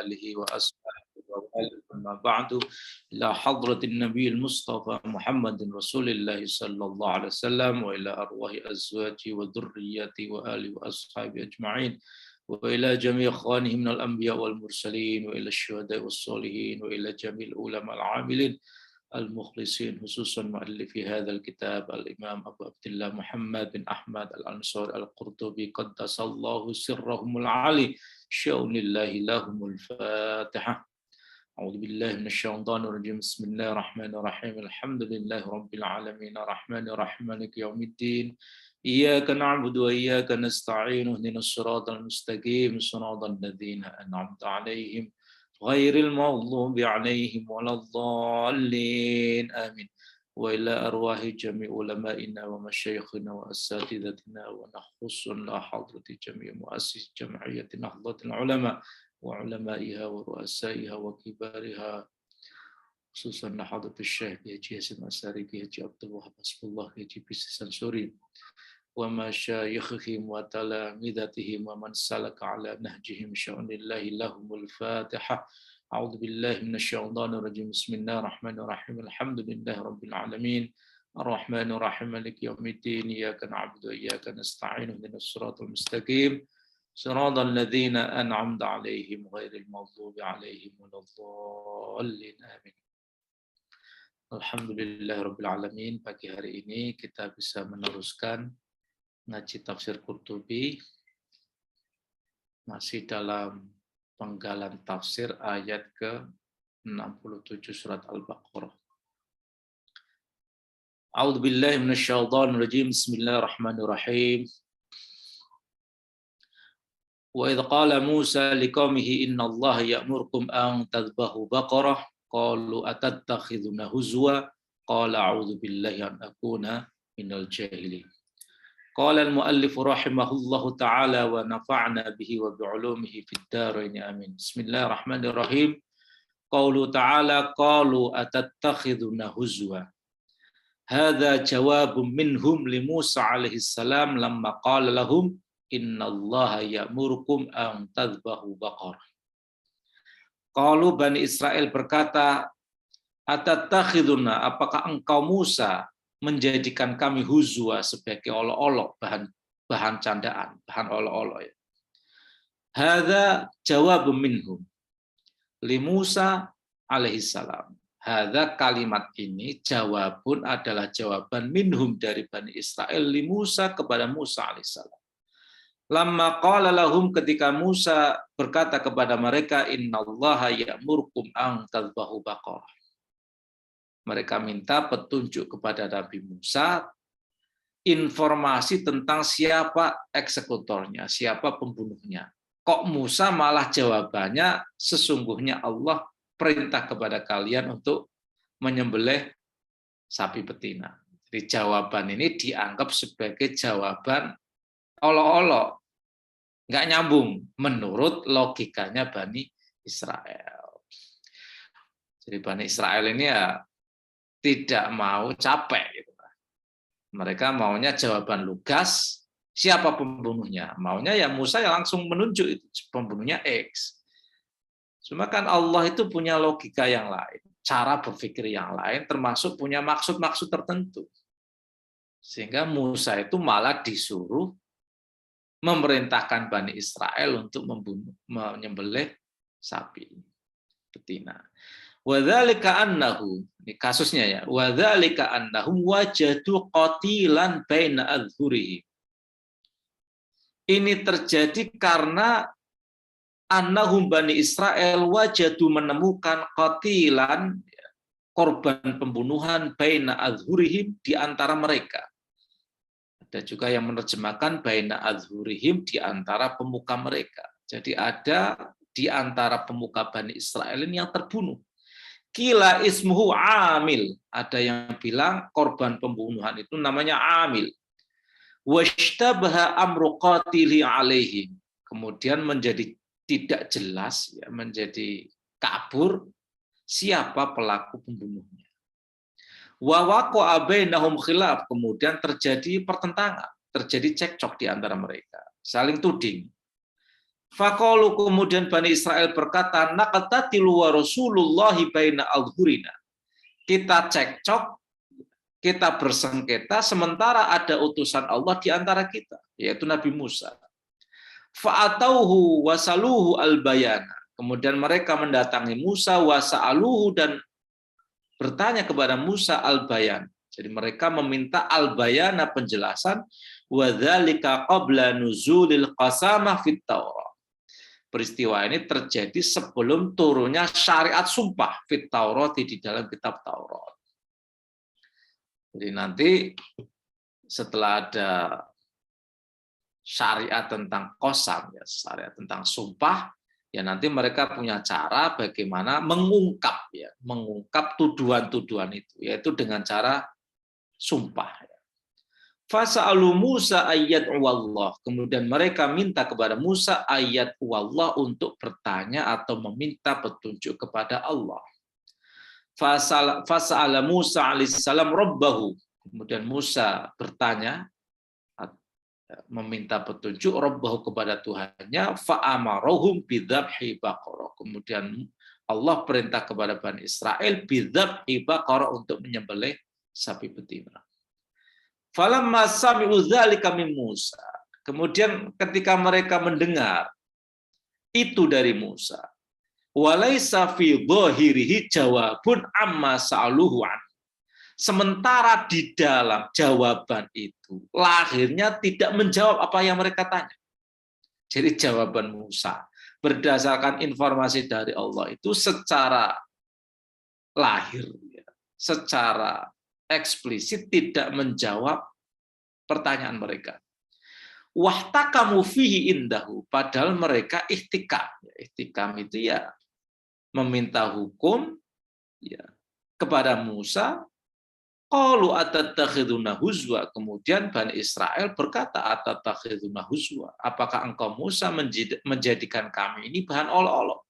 آله وأصحابه وآله أما بعد إلى حضرة النبي المصطفى محمد رسول الله صلى الله عليه وسلم وإلى أرواح أزواجه وذريته وآله وأصحابه أجمعين وإلى جميع إخوانه من الأنبياء والمرسلين وإلى الشهداء والصالحين وإلى جميع العلماء العاملين المخلصين خصوصا مؤلف هذا الكتاب الإمام أبو عبد الله محمد بن أحمد الأنصاري القرطبي قدس الله سرهم العالي شأن الله لهم الفاتحة. أعوذ بالله من الشيطان الرجيم بسم الله الرحمن الرحيم الحمد لله رب العالمين الرحمن الرحيم مالك يوم الدين إياك نعبد وإياك نستعين اهدنا الصراط المستقيم صراط الذين أنعمت عليهم غير المغضوب عليهم ولا الضالين آمين وإلى أرواح جميع علمائنا ومشايخنا وأساتذتنا ونخص إلى حضرة جميع مؤسس جمعية نهضة العلماء وعلمائها ورؤسائها وكبارها خصوصا حضرة الشيخ حجي حسن أساري حجي عبد الوهاب حسب الله حجي بيسي سنسوري ومشايخهم وتلامذتهم ومن سلك على نهجهم شأن الله لهم الفاتحة. أعوذ بالله من الشيطان الرجيم بسم الله الرحمن الرحيم الحمد لله رب العالمين الرحمن الرحيم مالك يوم الدين إياك نعبد وإياك نستعين اهدنا الصراط المستقيم صراط الذين أنعمت عليهم غير المغضوب عليهم ولا الضالين آمين. Alhamdulillah Rabbil Alamin. Pagi hari ini kita bisa meneruskan ngaji tafsir Qurtubi masih dalam penggalan tafsir ayat ke-67 surat Al-Baqarah. A'udzu billahi minasyaitonir rajim. Bismillahirrahmanirrahim. Wa idh qala Musa liqaumihi innallaha ya'murukum an tadhbahu baqarah qalu atattakhiduna huzwa qala a'udzu billahi an akuna minal jahilin. Qala al-muallif rahimahullahu ta'ala wa nafa'na bihi wa bi'ulumihi fid dharain amin. Bismillahirrahmanirrahim. Qaulu ta'ala qalu atattakhiduna huzwa. Hadza jawabun minhum li Musa alaihi salam lamma qala lahum innallaha ya'murukum an tadhbahu baqarah. Qalu Bani Israel berkata, atattakhiduna, apakah engkau Musa menjadikan kami huzwa sebagai olok-olok, bahan candaan, bahan olok-olok ya. Hadza jawabun minhum li Musa alaihi salam. Hadza kalimat ini jawabun adalah jawaban minhum dari Bani Israel li Musa kepada Musa alaihi salam. Lamma qala lahum, ketika Musa berkata kepada mereka, innallaha ya'murukum an tadhbahu baqarah. Mereka minta petunjuk kepada Nabi Musa, informasi tentang siapa eksekutornya, siapa pembunuhnya. Kok Musa malah jawabannya, sesungguhnya Allah perintah kepada kalian untuk menyembelih sapi betina. Jadi jawaban ini dianggap sebagai jawaban olok-olok, nggak nyambung menurut logikanya Bani Israel. Jadi Bani Israel ini ya tidak mau capek. Gitu. Mereka maunya jawaban lugas, siapa pembunuhnya. Maunya ya Musa yang langsung menunjuk itu pembunuhnya X. Cuma kan Allah itu punya logika yang lain, cara berpikir yang lain, termasuk punya maksud-maksud tertentu. Sehingga Musa itu malah disuruh memerintahkan Bani Israel untuk menyembelih sapi betina. Wadzalika annahu, ini kasusnya ya. Wadzalika annahum wajadu qatilan baina adhurihi. Ini terjadi karena annahum Bani Israel wajadu menemukan qatilan, korban pembunuhan baina adhurihim, di antara mereka. Ada juga yang menerjemahkan baina adhurihim, di antara pemuka mereka. Jadi ada di antara pemuka Bani Israel ini yang terbunuh. Kila ismuhu Amil. Ada yang bilang korban pembunuhan itu namanya Amil. Washtabaha amru qatili alaihim. Kemudian menjadi tidak jelas, ya, menjadi kabur siapa pelaku pembunuhnya. Wa waqa'a bainahum khilaf, kemudian terjadi pertentangan, terjadi cekcok di antara mereka, saling tuding. Faqalu, kemudian Bani Israel berkata, naqtatilu wa Rasulullahi baina adhurina. Kita cekcok, kita bersengketa, sementara ada utusan Allah di antara kita, yaitu Nabi Musa. Fa'atauhu wasaluhu al-bayana. Kemudian mereka mendatangi Musa wasa'aluhu dan bertanya kepada Musa al-bayan. Jadi mereka meminta al-bayana, penjelasan, wa dzalika qabla nuzulil qasamah fit Taurat. Peristiwa ini terjadi sebelum turunnya syariat sumpah fit Taurat, di dalam kitab Taurat. Jadi nanti setelah ada syariat tentang qasam, ya, syariat tentang sumpah, ya nanti mereka punya cara bagaimana mengungkap, ya, mengungkap tuduhan-tuduhan itu, yaitu dengan cara sumpah. Fasa'alu Musa ayat wallah. Kemudian mereka minta kepada Musa ayat wallah, untuk bertanya atau meminta petunjuk kepada Allah. Fasa'ala Musa alaihissalam rabbahu. Kemudian Musa bertanya, meminta petunjuk rabbahu, kepada Tuhannya. Fa'amarohum bidzabhi baqarah. Kemudian Allah perintah kepada Bani Israel bidzabhi baqarah, untuk menyembelih sapi betina. Falamma sami'u dzalika min Musa. Kemudian ketika mereka mendengar itu dari Musa, walaisa fi dhahirihi jawabun amma sa'aluhu an. Sementara di dalam jawaban itu lahirnya tidak menjawab apa yang mereka tanya. Jadi jawaban Musa berdasarkan informasi dari Allah itu secara lahir, secara eksplisit tidak menjawab pertanyaan mereka. Wahtakamu fihi indahu, padahal mereka ihtikam. Ihtikam itu ya meminta hukum, ya, kepada Musa. Qalu atatakhiduna huzwa. Kemudian Bani Israel berkata, atatakhiduna huzwa, apakah engkau Musa menjadikan kami ini bahan olok-olok?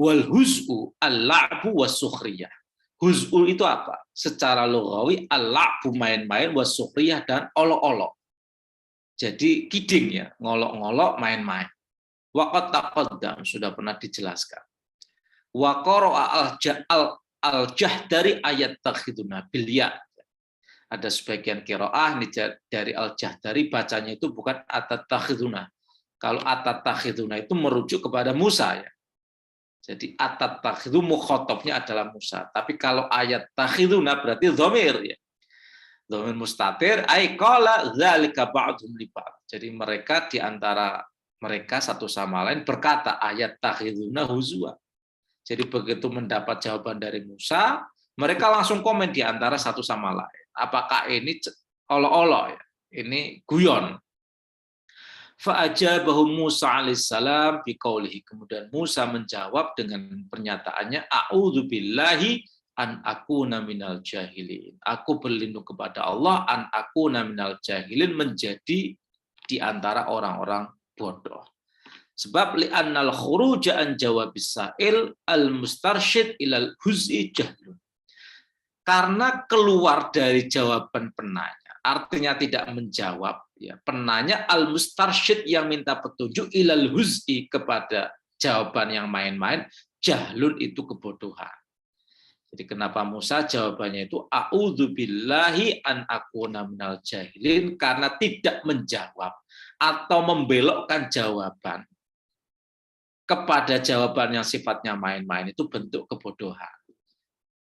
Wal huz'u al-la'bu was-sukhriyah. Huz'ul itu apa? Secara lughawi al-la'bu, main-main, was-sukhriyah, dan olok-olok. Jadi kidding, ya, ngolok-ngolok, main-main. Waqad taqaddam, sudah pernah dijelaskan. Wa qara'a al-Jahdari ayat takhiduna bil ya. Ada sebagian qiraah dari al-Jahdari bacanya itu bukan atatakhiduna. Kalau atatakhiduna itu merujuk kepada Musa, ya. Jadi atatakhidhu mukhatabnya adalah Musa. Tapi kalau ayat takhiduna berarti dhamir, ya. Dhamir mustatir, ay qala dzalika ba'dhum li ba'd. Jadi mereka di antara mereka satu sama lain berkata ayat takhiduna huzwa. Jadi begitu mendapat jawaban dari Musa, mereka langsung komen di antara satu sama lain. Apakah ini olok-olok, ya? Ini guyon. Fa'ajabahu Musa alaihissalam biqaulihi. Kemudian Musa menjawab dengan pernyataannya, a'udzu billahi an akuna minal jahilin. Aku berlindung kepada Allah an akuna minal jahilin, menjadi di antara orang-orang bodoh. Sebab li'annal khuruja an jawabis sa'il al-mustarsyid ilal huz'i jahlun. Karena keluar dari jawaban penanya, artinya tidak menjawab, ya, penanya al-mustarsyid yang minta petunjuk ilal huz'i, kepada jawaban yang main-main, jahlun itu kebodohan. Jadi kenapa Musa jawabannya itu a'udzu billahi an akuna minal jahilin, karena tidak menjawab atau membelokkan jawaban kepada jawaban yang sifatnya main-main, itu bentuk kebodohan.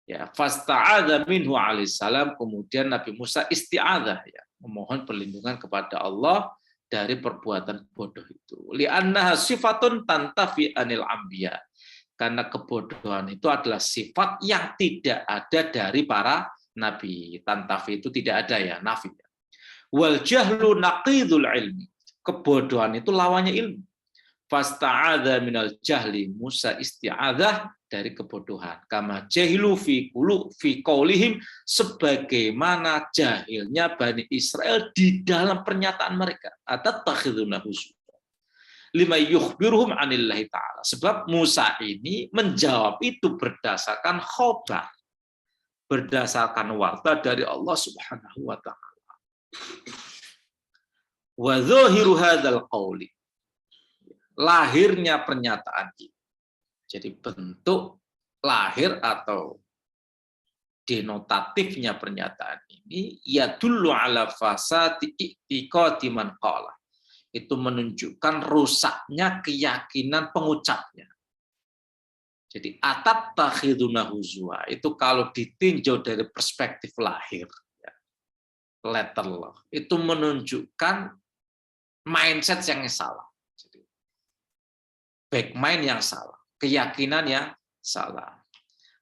Ya, fasta'adza minhu alaihissalam, kemudian Nabi Musa isti'adzah, ya, memohon perlindungan kepada Allah dari perbuatan bodoh itu. Li'annaha sifatun tantafi anil anbiya. Karena kebodohan itu adalah sifat yang tidak ada dari para nabi. Tantafi itu tidak ada, ya, nafi. Wal jahlu naqidul ilmi. Kebodohan itu lawannya ilmu. Fasta'adza minal jahli, Musa isti'adzah dari kebodohan. Kama jahilu fi qaulihim, sebagaimana jahilnya Bani Israel di dalam pernyataan mereka. Atatakhiduna huzwa. Lima yukhbiruhum anillahi ta'ala. Sebab Musa ini menjawab itu berdasarkan khobar, berdasarkan warta dari Allah Subhanahu wa ta'ala. Wa dhahiru hadzal qauli. lahirnya pernyataan ini. Jadi bentuk lahir atau denotatifnya pernyataan ini yadullu ala fasati i'tiqadi man qala. Itu menunjukkan rusaknya keyakinan pengucapnya. Jadi atattakhiduna huzwa itu kalau ditinjau dari perspektif lahir, ya, letter law, itu menunjukkan mindset yang salah. Jadi, back mind yang salah, keyakinan yang salah.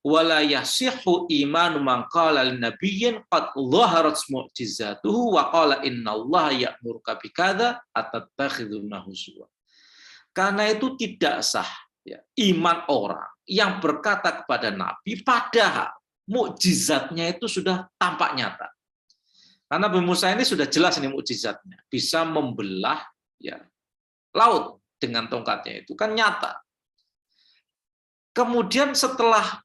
Wala yasihhu imanu man qala linabiyyin qad dhaharat mu'jizatuhu wa qala innallaha ya'muruka bikadza atattakhiduna huzwa. Karena itu tidak sah ya, iman orang yang berkata kepada Nabi padahal mukjizatnya itu sudah tampak nyata. Karena Nabi Musa ini sudah jelas ini mukjizatnya, bisa membelah ya laut dengan tongkatnya itu kan nyata. Kemudian setelah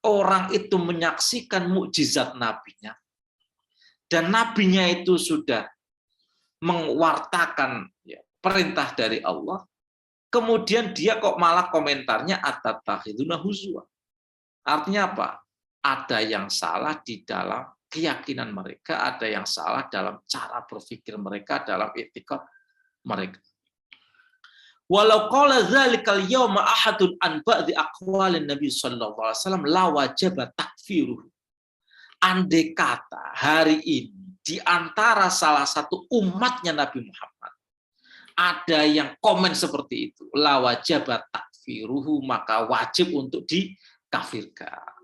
orang itu menyaksikan mukjizat nabinya dan nabinya itu sudah mewartakan ya, perintah dari Allah, kemudian dia kok malah komentarnya atattakhiduna huzwa. Artinya apa? Ada yang salah di dalam keyakinan mereka, ada yang salah dalam cara berpikir mereka, dalam etika mereka. Walau qala dzalikal yauma ahadun an ba'di aqwalin Nabi sallallahu alaihi wasallam la wajaba takfiruh. Andai kata hari ini di antara salah satu umatnya Nabi Muhammad ada yang komen seperti itu, la wajaba takfiruhu, maka wajib untuk dikafirkan.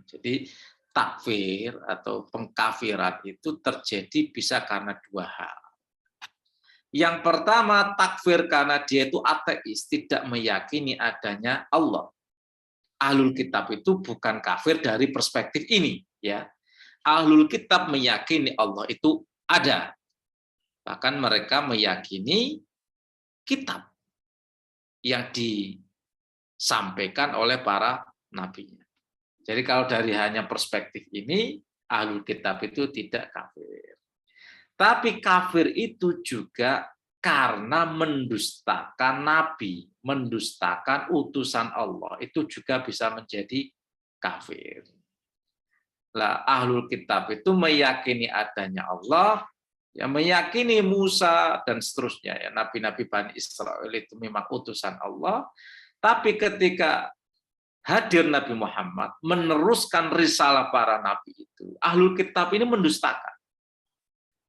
Jadi takfir atau pengkafiran itu terjadi bisa karena dua hal. Yang pertama, takfir karena dia itu ateis, tidak meyakini adanya Allah. Ahlul kitab itu bukan kafir dari perspektif ini, ya. Ahlul kitab meyakini Allah itu ada. Bahkan mereka meyakini kitab yang disampaikan oleh para nabinya. Jadi kalau dari hanya perspektif ini, ahlul kitab itu tidak kafir. Tapi kafir itu juga karena mendustakan nabi, mendustakan utusan Allah, itu juga bisa menjadi kafir. Lah ahlul kitab itu meyakini adanya Allah, ya meyakini Musa dan seterusnya ya, nabi-nabi Bani Israel itu memang utusan Allah, tapi ketika hadir Nabi Muhammad meneruskan risalah para nabi itu, ahlul kitab ini mendustakan.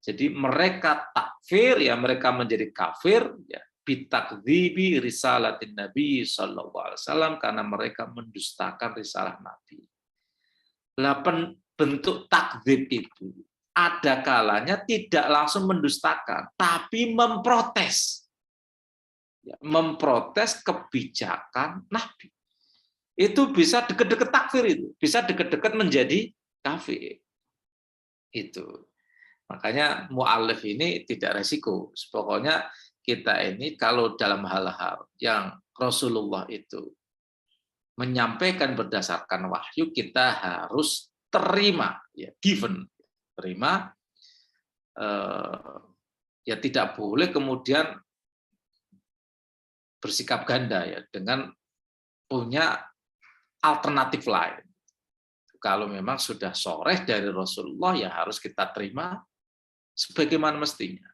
Jadi mereka takfir, ya mereka menjadi kafir, ya bitakdzibi risalatin Nabi sallallahu alaihi wasallam, karena mereka mendustakan risalah Nabi. Lah bentuk takdzib itu ada kalanya tidak langsung mendustakan, tapi memprotes. Ya, memprotes kebijakan Nabi. Itu bisa deket-deket takfir itu, bisa deket-deket menjadi kafir. Itu. Makanya mu'alif ini tidak resiko. Pokoknya kita ini kalau dalam hal-hal yang Rasulullah itu menyampaikan berdasarkan wahyu, kita harus terima, ya given, terima, ya tidak boleh kemudian bersikap ganda ya dengan punya alternatif lain. Kalau memang sudah soreh dari Rasulullah, ya harus kita terima sebagaimana mestinya.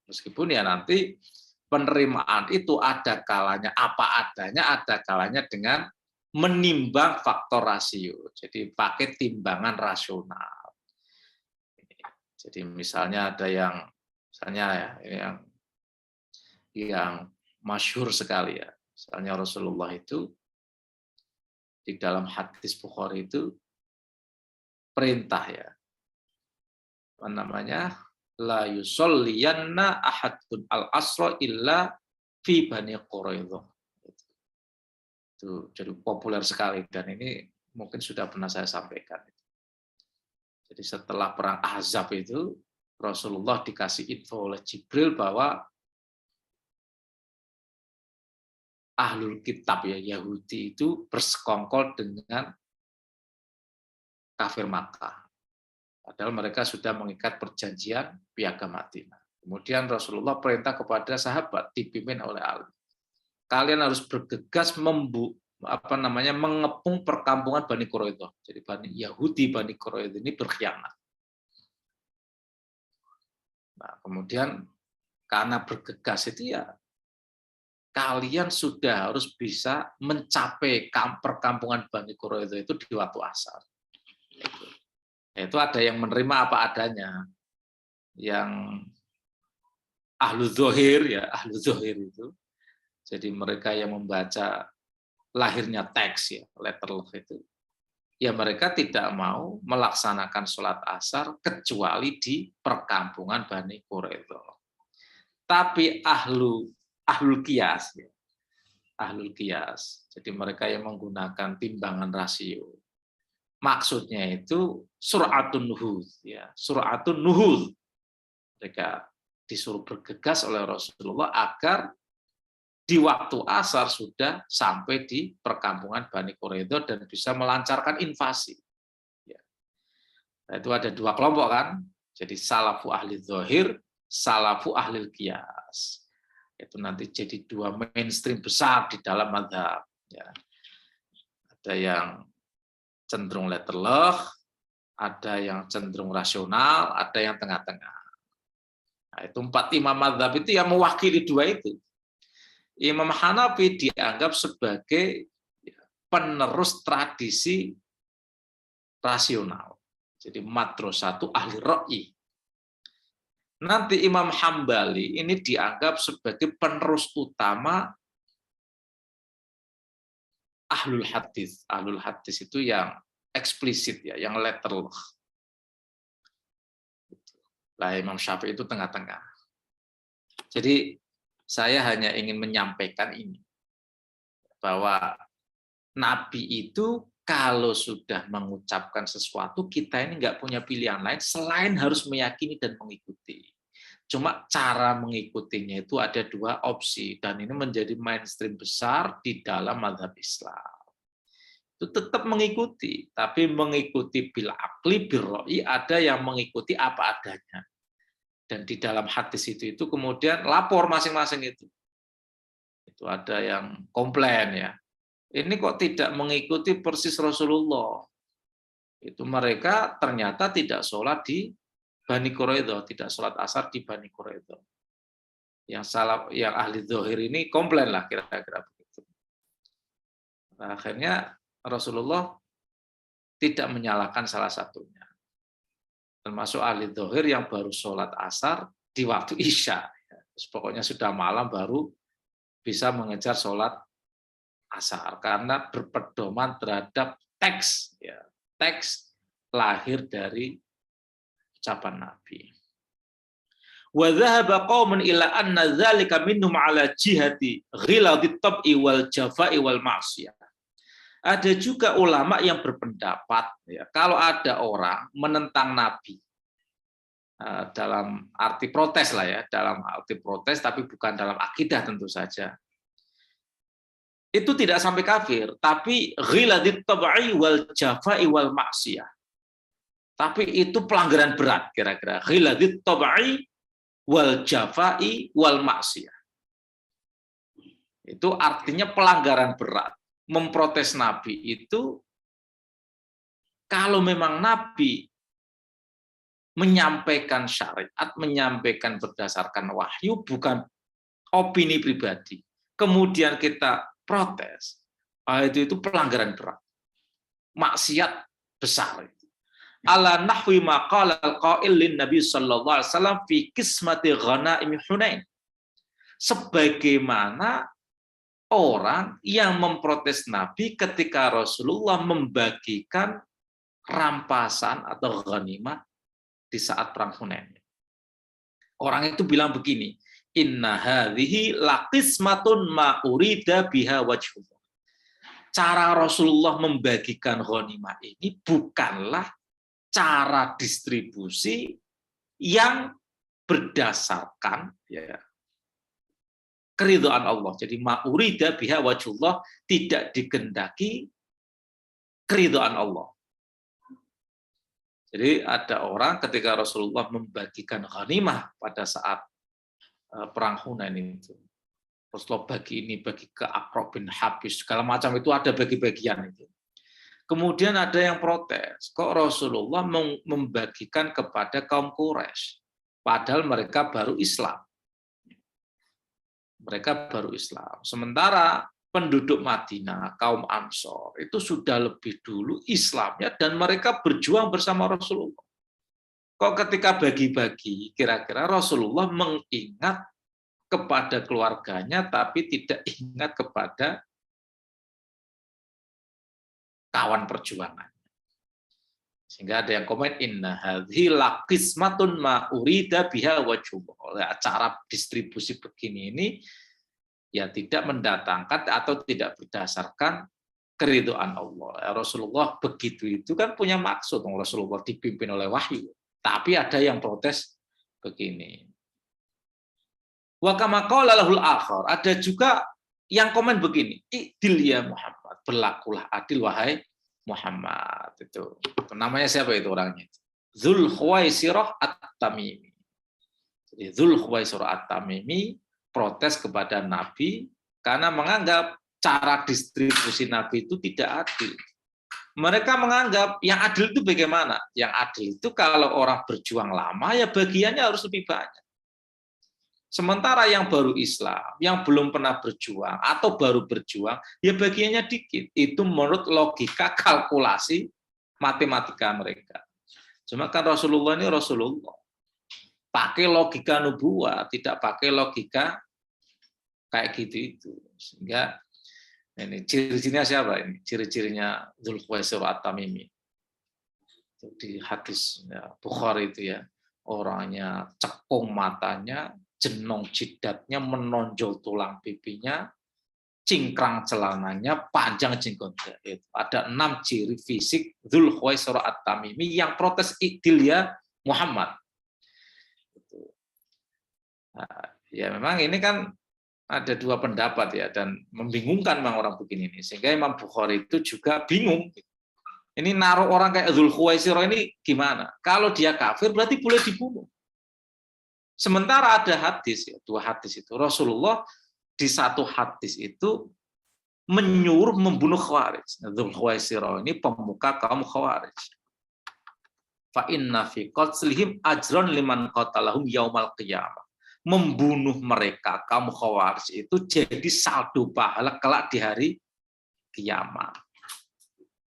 Meskipun ya nanti penerimaan itu ada kalanya apa adanya, ada kalanya dengan menimbang faktor rasio. Jadi pakai timbangan rasional. Jadi misalnya ada yang misalnya ya, yang masyhur sekali ya. Misalnya Rasulullah itu di dalam hadis Bukhari itu perintah ya. Apa namanya? La yusolliyanna ahadun al-asra illa fi Bani Quraidah. Itu jadi populer sekali dan ini mungkin sudah pernah saya sampaikan. Jadi setelah perang Ahzab itu Rasulullah dikasih info oleh Jibril bahwa ahlul kitab ya Yahudi itu bersekongkol dengan kafir Makkah. Padahal mereka sudah mengikat perjanjian Piagam Madinah. Kemudian Rasulullah perintah kepada sahabat dipimpin oleh Ali. Kalian harus bergegas mengepung perkampungan Bani Quraidah. Jadi Bani Quraidah ini berkhianat. Nah, kemudian karena bergegas itu ya kalian sudah harus bisa mencapai perkampungan Bani Quraidah itu di waktu asar. Itu ada yang menerima apa adanya, yang ahlu zohir itu. Jadi mereka yang membaca lahirnya teks ya, letterlock itu. Ya mereka tidak mau melaksanakan sholat asar kecuali di perkampungan Bani Quraidah. Tapi ahlul qiyas ya. Ahlul qiyas. Jadi mereka yang menggunakan timbangan rasio. Maksudnya itu suratun nuhud ya, suratun nuhud. Mereka disuruh bergegas oleh Rasulullah agar di waktu asar sudah sampai di perkampungan Bani Quraidah dan bisa melancarkan invasi. Ya. Nah, itu ada dua kelompok kan, jadi salafu ahli zahir, salafu ahli qiyas. Itu nanti jadi dua mainstream besar di dalam mazhab. Ya. Ada yang cenderung letterlock, ada yang cenderung rasional, ada yang tengah-tengah. Nah, itu 4 imam mazhab itu yang mewakili dua itu. Imam Hanafi dianggap sebagai penerus tradisi rasional. Jadi madrasatu ahli ra'yi. Nanti Imam Hambali ini dianggap sebagai penerus utama ahlul hadis. Ahlul hadis itu yang eksplisit ya, yang letterlock. Lah Imam Syafi'i itu tengah-tengah. Jadi saya hanya ingin menyampaikan ini, bahwa Nabi itu kalau sudah mengucapkan sesuatu, kita ini nggak punya pilihan lain selain harus meyakini dan mengikuti. Cuma cara mengikutinya itu ada dua opsi, dan ini menjadi mainstream besar di dalam mazhab Islam. Itu tetap mengikuti, tapi mengikuti bil akli, bil ro'i, ada yang mengikuti apa adanya. Dan di dalam hadis itu kemudian lapor masing-masing itu. Itu ada yang komplain ya. Ini kok tidak mengikuti persis Rasulullah. Itu mereka ternyata tidak sholat di Bani Quraidah, tidak sholat asar di Bani Quraidah. Yang ahli zahir ini komplain lah kira-kira begitu. Nah, akhirnya Rasulullah tidak menyalahkan salah satunya. Termasuk ahli zahir yang baru sholat asar di waktu Isya. Terus pokoknya sudah malam baru bisa mengejar sholat asar karena berpedoman terhadap teks, ya, teks lahir dari ucapan Nabi. Wa dhahaba qaumun ila anna dzalika minhum ala jihati ghiladit tab'i wal jafa'i wal ma'siyah. Ada juga ulama yang berpendapat, ya, kalau ada orang menentang Nabi dalam arti protes lah ya, dalam arti protes, tapi bukan dalam akidah tentu saja. Itu tidak sampai kafir, tapi ghiladit tab'i wal jafa'i wal ma'siyah. Tapi itu pelanggaran berat kira-kira. Ghiladit tab'i wal jafa'i wal ma'siyah. Itu artinya pelanggaran berat. Memprotes Nabi itu kalau memang Nabi menyampaikan syariat, menyampaikan berdasarkan wahyu, bukan opini pribadi. Kemudian kita protes, itu pelanggaran berat. Maksiat besar. Ala nahwi maqala al-qail lin Nabi sallallahu alaihi wasallam fi qismati ghanaim Hunain. Sebagaimana orang yang memprotes Nabi ketika Rasulullah membagikan rampasan atau ghanimah di saat perang Hunain. Orang itu bilang begini, inna hadhihi laqismatun ma urida biha wajhullah. Cara Rasulullah membagikan ghanimah ini bukanlah cara distribusi yang berdasarkan ya, keridhaan Allah. Jadi ma'urida biha wajhullah, tidak digendaki keridhaan Allah. Jadi ada orang ketika Rasulullah membagikan ghanimah pada saat perang Hunain itu. Rasulullah bagi ini, bagi ke Aqra' bin Habis, segala macam itu ada bagi-bagian itu. Kemudian ada yang protes, kok Rasulullah membagikan kepada kaum Quraisy, padahal mereka baru Islam. Mereka baru Islam. Sementara penduduk Madinah, kaum Ansor, itu sudah lebih dulu Islamnya dan mereka berjuang bersama Rasulullah. Kok ketika bagi-bagi, kira-kira Rasulullah mengingat kepada keluarganya, tapi tidak ingat kepada kawan perjuangan. Sehingga ada yang komen, inna hadhi laqismatun ma urida biha wajhullah. Cara distribusi begini ini ya tidak mendatangkan atau tidak berdasarkan keridhaan Allah. Rasulullah begitu itu kan punya maksud, Rasulullah dipimpin oleh wahyu. Tapi ada yang protes begini. Wa kama qala lahul akhar, ada juga yang komen begini, idil ya Muhammad, berlakulah adil wahai Muhammad. Itu namanya siapa itu orangnya? Dzul Khuwaisirah At-Tamimi. Jadi Dzul Khuwaisirah At-Tamimi protes kepada Nabi karena menganggap cara distribusi Nabi itu tidak adil. Mereka menganggap yang adil itu bagaimana? Yang adil itu kalau orang berjuang lama ya bagiannya harus lebih banyak. Sementara yang baru Islam, yang belum pernah berjuang atau baru berjuang, ya bagiannya dikit. Itu menurut logika kalkulasi matematika mereka. Cuma kan Rasulullah ini Rasulullah. Pakai logika nubuah, tidak pakai logika kayak gitu itu. Sehingga ini ciri-cirinya siapa ini? Ciri-cirinya Dzul Khuwaisirah At-Tamimi. Di hadis ya, Bukhari itu ya, orangnya cekung matanya, jenong jidatnya, menonjol tulang pipinya, cingkrang celananya, panjang jenggotnya. Itu ada 6 ciri fisik Dzul Khuwaisirah At-Tamimi yang protes idil ya Muhammad. Nah, ya memang ini kan ada 2 pendapat ya, dan membingungkan memang orang begini ini. Sehingga Imam Bukhari itu juga bingung. Ini naruh orang kayak Dzul Khuwaisirah ini gimana? Kalau dia kafir berarti boleh dibunuh. Sementara ada hadis, ya, 2 hadis itu. Rasulullah di satu hadis itu menyuruh membunuh Khawarij. Dzul Khuwaisirah ini pemuka kaum Khawarij. Fa inna fi qatlihim ajran liman qatalahum yaumal qiyamah. Membunuh mereka kaum Khawarij itu jadi saldo pahala kelak di hari kiamat.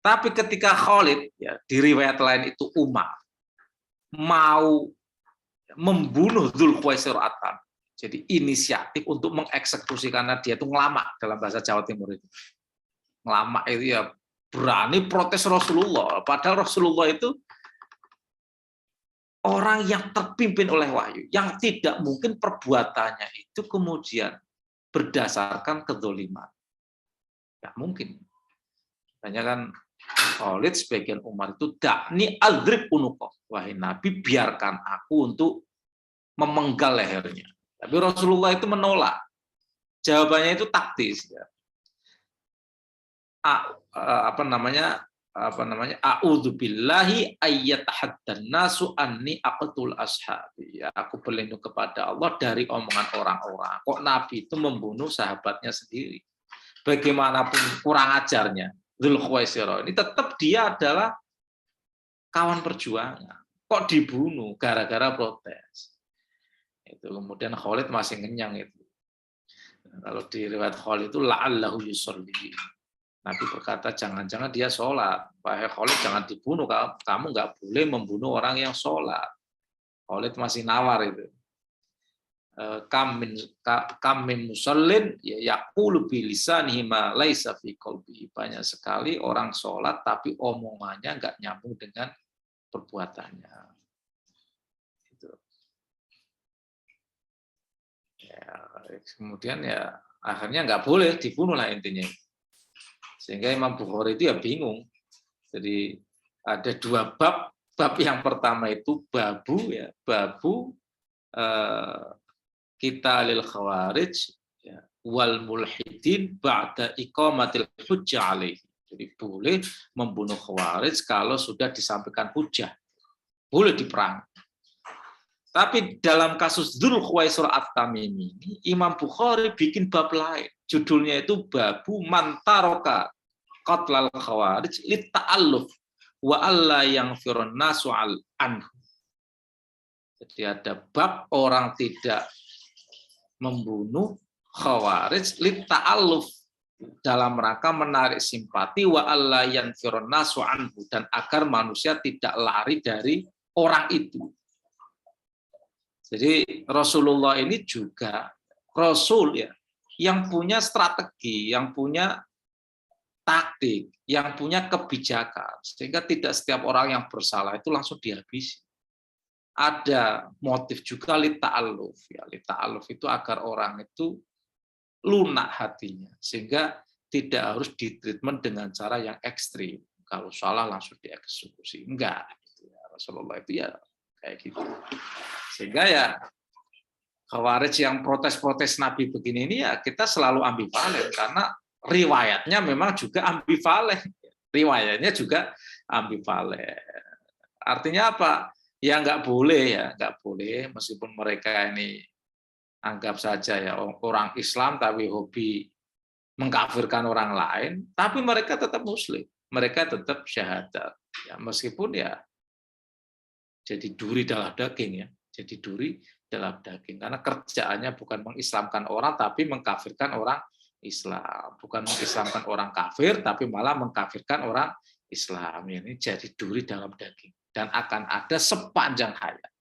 Tapi ketika Khalid, ya, di riwayat lain itu Umar, mau membunuh Dzul Khuwaisirah At-Tamimi. Jadi inisiatif untuk mengeksekusi karena dia itu ngelamak dalam bahasa Jawa Timur itu. Ngelamak itu ya berani protes Rasulullah. Padahal Rasulullah itu orang yang terpimpin oleh wahyu, yang tidak mungkin perbuatannya itu kemudian berdasarkan kedzaliman. Tidak mungkin. Hanya kan Khalid sebagian Umar itu dakni adrib unuqah. Wahai Nabi, biarkan aku untuk memenggal lehernya. Tapi Rasulullah itu menolak. Jawabannya itu taktis. Ya. A'udzubillahi ayyatahaddan nasu anni aqtul ashabi. Ya, aku berlindung kepada Allah dari omongan orang-orang. Kok Nabi itu membunuh sahabatnya sendiri? Bagaimanapun kurang ajarnya, Dzul Khuwaisirah ini tetap dia adalah kawan perjuangan. Kok dibunuh gara-gara protes? Itu kemudian Khalid masih ngenyang itu. Kalau di riwayat Khalid itu la'allahu yusolli. Nabi berkata, jangan-jangan dia sholat. Wahai Khalid, jangan dibunuh. Kamu nggak boleh membunuh orang yang sholat. Khalid masih nawar itu. Kam min musallin yaqulu bi lisanihi ma laisa fi qalbihi. Banyak sekali orang sholat tapi omongannya nggak nyambung dengan perbuatannya. Gitu. Ya, kemudian ya akhirnya nggak boleh dibunuh lah intinya. Sehingga Imam Bukhari itu ya bingung. Jadi ada 2 bab. Bab yang pertama itu babu kita lil khawarij ya, wal mulhidin ba'da iqamatil hujjah alaihi. Jadi boleh membunuh khawarij kalau sudah disampaikan hujjah. Boleh diperang. Tapi dalam kasus Dzul Khuwaisir At-Tamimi ini, Imam Bukhari bikin bab lain. Judulnya itu Babu Mantaroka Qatlal Khawarij Litta'alluf wa alla yaghfirun nasu anhu. Jadi ada bab orang tidak membunuh Khawarij litta'alluf, dalam rangka menarik simpati, wa alla yaghfirun nasu anhu, dan agar manusia tidak lari dari orang itu. Jadi Rasulullah ini juga Rasul ya, yang punya strategi, yang punya taktik, yang punya kebijakan, sehingga tidak setiap orang yang bersalah itu langsung dihabisi. Ada motif juga lita'alluf, ya, lita'alluf itu agar orang itu lunak hatinya, sehingga tidak harus ditreatment dengan cara yang ekstrim. Kalau salah langsung dieksekusi, enggak. Rasulullah itu ya kayak gitu. Sehingga ya Khawarij yang protes-protes Nabi begini ini ya kita selalu ambivalen, karena riwayatnya memang juga ambivalen. Riwayatnya juga ambivalen. Artinya apa? Ya nggak boleh meskipun mereka ini anggap saja ya orang Islam tapi hobi mengkafirkan orang lain, tapi mereka tetap Muslim, mereka tetap syahadat. Ya, meskipun ya jadi duri dalam daging ya, jadi duri dalam daging, karena kerjaannya bukan mengislamkan orang tapi mengkafirkan orang Islam, bukan mengislamkan orang kafir tapi malah mengkafirkan orang Islam. Ini jadi duri dalam daging dan akan ada sepanjang hayat.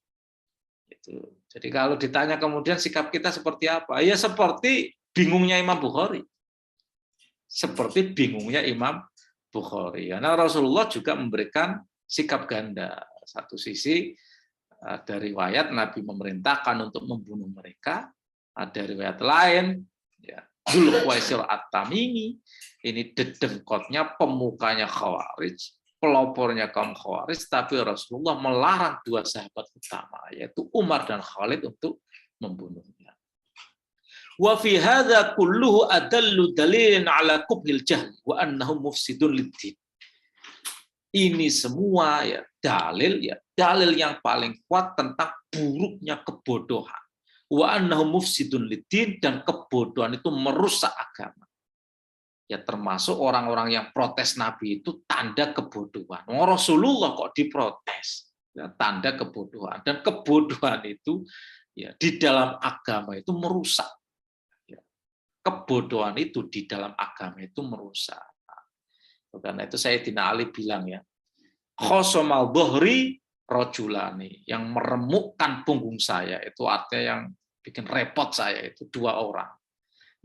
Itu. Jadi kalau ditanya kemudian sikap kita seperti apa? Ya seperti bingungnya Imam Bukhari. Seperti bingungnya Imam Bukhari. Karena Rasulullah juga memberikan sikap ganda. Satu sisi ada riwayat Nabi memerintahkan untuk membunuh mereka. Ada riwayat lain, ya, Dzul Khuwaisir At-Tamimi, ini dedengkotnya pemukanya Khawarij, pelopornya kaum Khawarij, tapi Rasulullah melarang dua sahabat utama, yaitu Umar dan Khalid, untuk membunuhnya. Wa fi hadza kulluhu adallu dalilin ala kubhil jahl wa annahu mufsidun lid-din. Ini semua ya dalil yang paling kuat tentang buruknya kebodohan. Wa annahu mufsidun lid-din, dan kebodohan itu merusak agama. Ya termasuk orang-orang yang protes Nabi itu tanda kebodohan. Rasulullah kok diprotes, ya, tanda kebodohan. Dan kebodohan itu ya di dalam agama itu merusak. Ya, kebodohan itu di dalam agama itu merusak. Karena itu Sayyidina Ali bilang ya, khosomal bohri rojulani, yang meremukkan punggung saya, itu artinya yang bikin repot saya itu dua orang.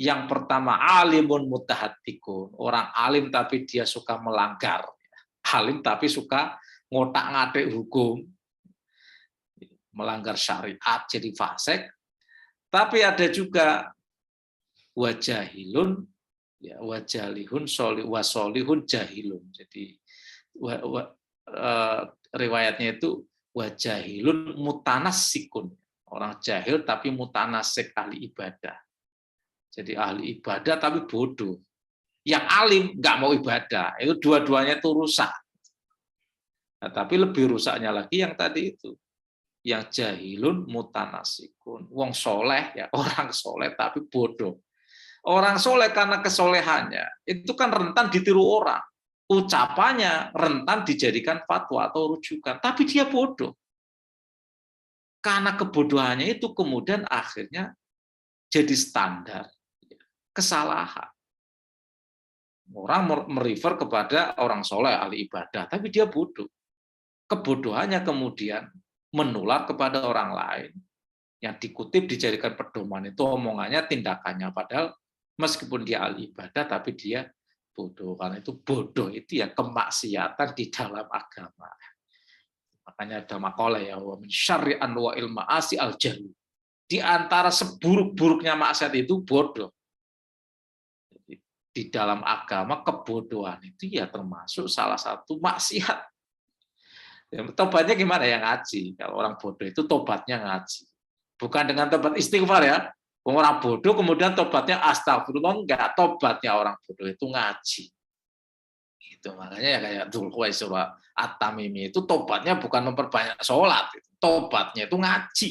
Yang pertama alimun mutahatikun, orang alim tapi dia suka melanggar, alim tapi suka ngotak-ngatik hukum, melanggar syariat jadi fasik. Tapi ada juga wajahilun, ya, wajalihun wasolihun jahilun. Jadi riwayatnya itu wajahilun mutanassikun, orang jahil tapi mutanasik, ahli ibadah. Jadi ahli ibadah tapi bodoh. Yang alim nggak mau ibadah, itu dua-duanya itu rusak. Nah, tapi lebih rusaknya lagi yang tadi itu, yang jahilun mutanasikun, wong soleh ya, orang soleh tapi bodoh. Orang soleh karena kesolehannya itu kan rentan ditiru orang, ucapannya rentan dijadikan fatwa atau rujukan, tapi dia bodoh. Karena kebodohannya itu kemudian akhirnya jadi standar kesalahan. Orang merefer kepada orang soleh, ahli ibadah, tapi dia bodoh. Kebodohannya kemudian menular kepada orang lain. Yang dikutip dijadikan pedoman itu omongannya, tindakannya. Padahal meskipun dia ahli ibadah, tapi dia bodoh. Karena itu bodoh itu ya kemaksiatan di dalam agama. Makanya ada makalah ya, wa min syarri anwa'il ma'asi al-jahlu. Di antara seburuk-buruknya maksiat itu bodoh. Di dalam agama kebodohan itu ya termasuk salah satu maksiat. Ya, tobatnya gimana ya, ngaji. Kalau orang bodoh itu tobatnya ngaji. Bukan dengan tobat istighfar ya. Orang bodoh kemudian tobatnya astagfirullah, enggak. Tobatnya orang bodoh itu ngaji. Itu makanya ya kayak Dzulkhuwaisir At-Tamimi itu tobatnya bukan memperbanyak sholat, tobatnya itu ngaji.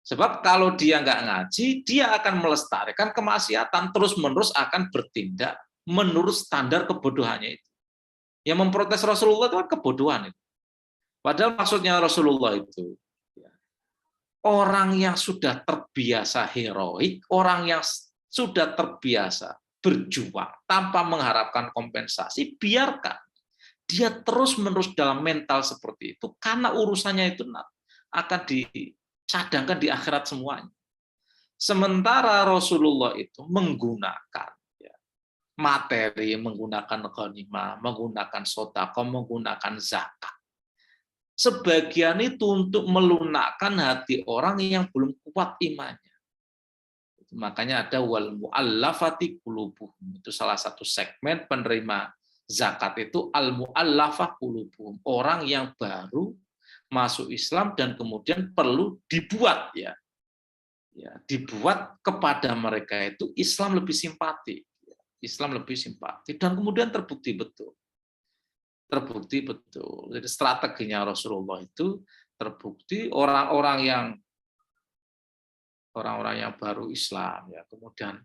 Sebab kalau dia nggak ngaji, dia akan melestarikan kemaksiatan, terus-menerus akan bertindak menurut standar kebodohannya itu. Yang memprotes Rasulullah itu kan kebodohan itu. Padahal maksudnya Rasulullah itu orang yang sudah terbiasa heroik, orang yang sudah terbiasa berjuang tanpa mengharapkan kompensasi, biarkan dia terus-menerus dalam mental seperti itu, karena urusannya itu akan dicadangkan di akhirat semuanya. Sementara Rasulullah itu menggunakan materi, menggunakan ghanimah, menggunakan sedekah, menggunakan zakat. Sebagian itu untuk melunakkan hati orang yang belum kuat imannya. Makanya ada wal mu'allafati qulubuhum. Itu salah satu segmen penerima zakat itu al mu'allafah qulubuhum. Orang yang baru masuk Islam dan kemudian perlu dibuat dibuat kepada mereka itu Islam lebih simpati. Islam lebih simpati dan kemudian terbukti betul. Jadi strateginya Rasulullah itu terbukti orang-orang yang baru Islam kemudian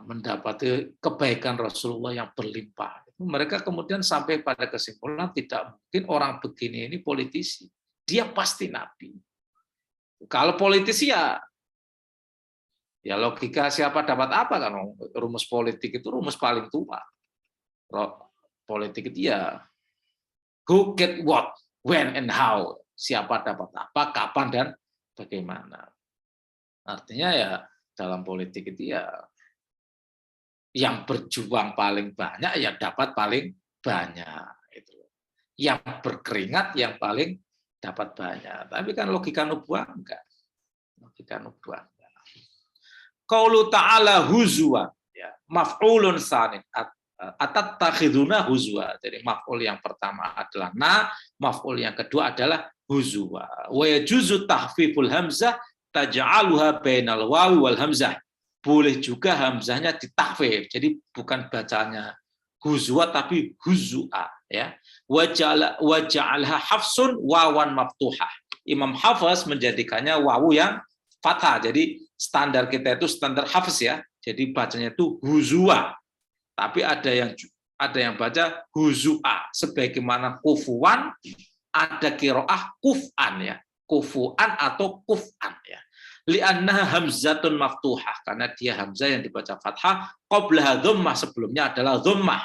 mendapati kebaikan Rasulullah yang berlimpah. Mereka kemudian sampai pada kesimpulan tidak mungkin orang begini ini politisi. Dia pasti nabi. Kalau politisi ya logika siapa dapat apa kan, rumus politik itu rumus paling tua. Politik itu who get what, when and how, siapa dapat apa, kapan dan bagaimana. Artinya dalam politik itu yang berjuang paling banyak dapat paling banyak. Yang berkeringat yang paling dapat banyak. Tapi kan logika nubuah enggak. Logika nubuah enggak. Qaulu ta'ala huzwa, maf'ulun tsanin, atattakhiduna huzwa. Jadi maf'ul yang pertama adalah maf'ul yang kedua adalah huzwa. Wa yajuzu tahfiful hamzah taj'aluha bainal wawi wal hamzah. Boleh juga hamzahnya ditahfif. Jadi bukan bacanya huzwa tapi huzua Wa ja'alha hafsun wawan maftuhah. Imam Hafs menjadikannya wawu yang fathah. Jadi standar kita itu standar hafs Jadi bacanya itu huzua. Tapi ada yang baca huzua sebagaimana kufuan, ada qiraah kuf'an Kufuan atau kuf'an Li'annaha hamzatun maftuhah, karena dia hamzah yang dibaca fathah, qablaha dhammah, sebelumnya adalah dhammah.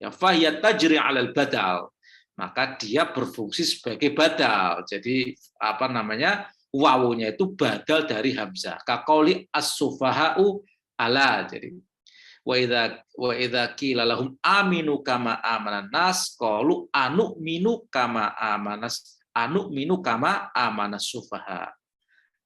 Fahiya tajri 'alal badal. Maka dia berfungsi sebagai badal. Jadi wawunya itu badal dari hamzah. Kaqauli as-sufaha'u ala. Jadi wa idza qila lahum aminu kama amanan nas qalu anu'minu kama amanas sufaha.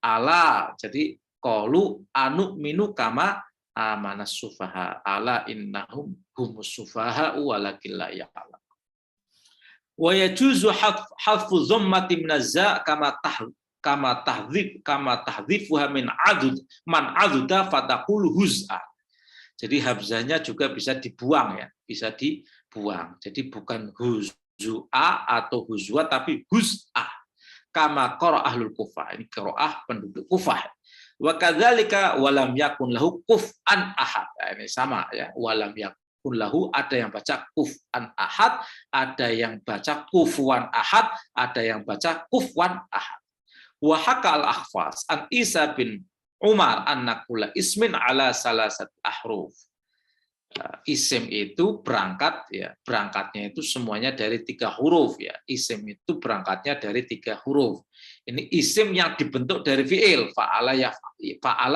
Ala. Jadi qalu anu'minu kama amanas sufaha. Ala innahum humus sufaha'u walakin la ya'lam. Wa yajuzu hadfu dhammati min az-za kama tahdhifuha min man aduda fataqulu huz'a. Jadi hamzahnya juga bisa dibuang bisa dibuang. Jadi bukan huzua atau huzwa tapi huz'ah. Kama qara ahlul Kufah. Ini qiraah penduduk Kufah. Wa kadzalika walam yakun lahu kuf'an ahad. Ini sama walam yakun lahu, ada yang baca kuf'an ahad, ada yang baca kufuan ahad, ada yang baca kufwan ahad. Wa haka al-Akhfas an Isa bin Umar annakula ismin ala salasat ahruf. Isim itu berangkatnya itu semuanya dari 3 huruf Isim itu berangkatnya dari 3 huruf. Ini isim yang dibentuk dari fi'il, fa'ala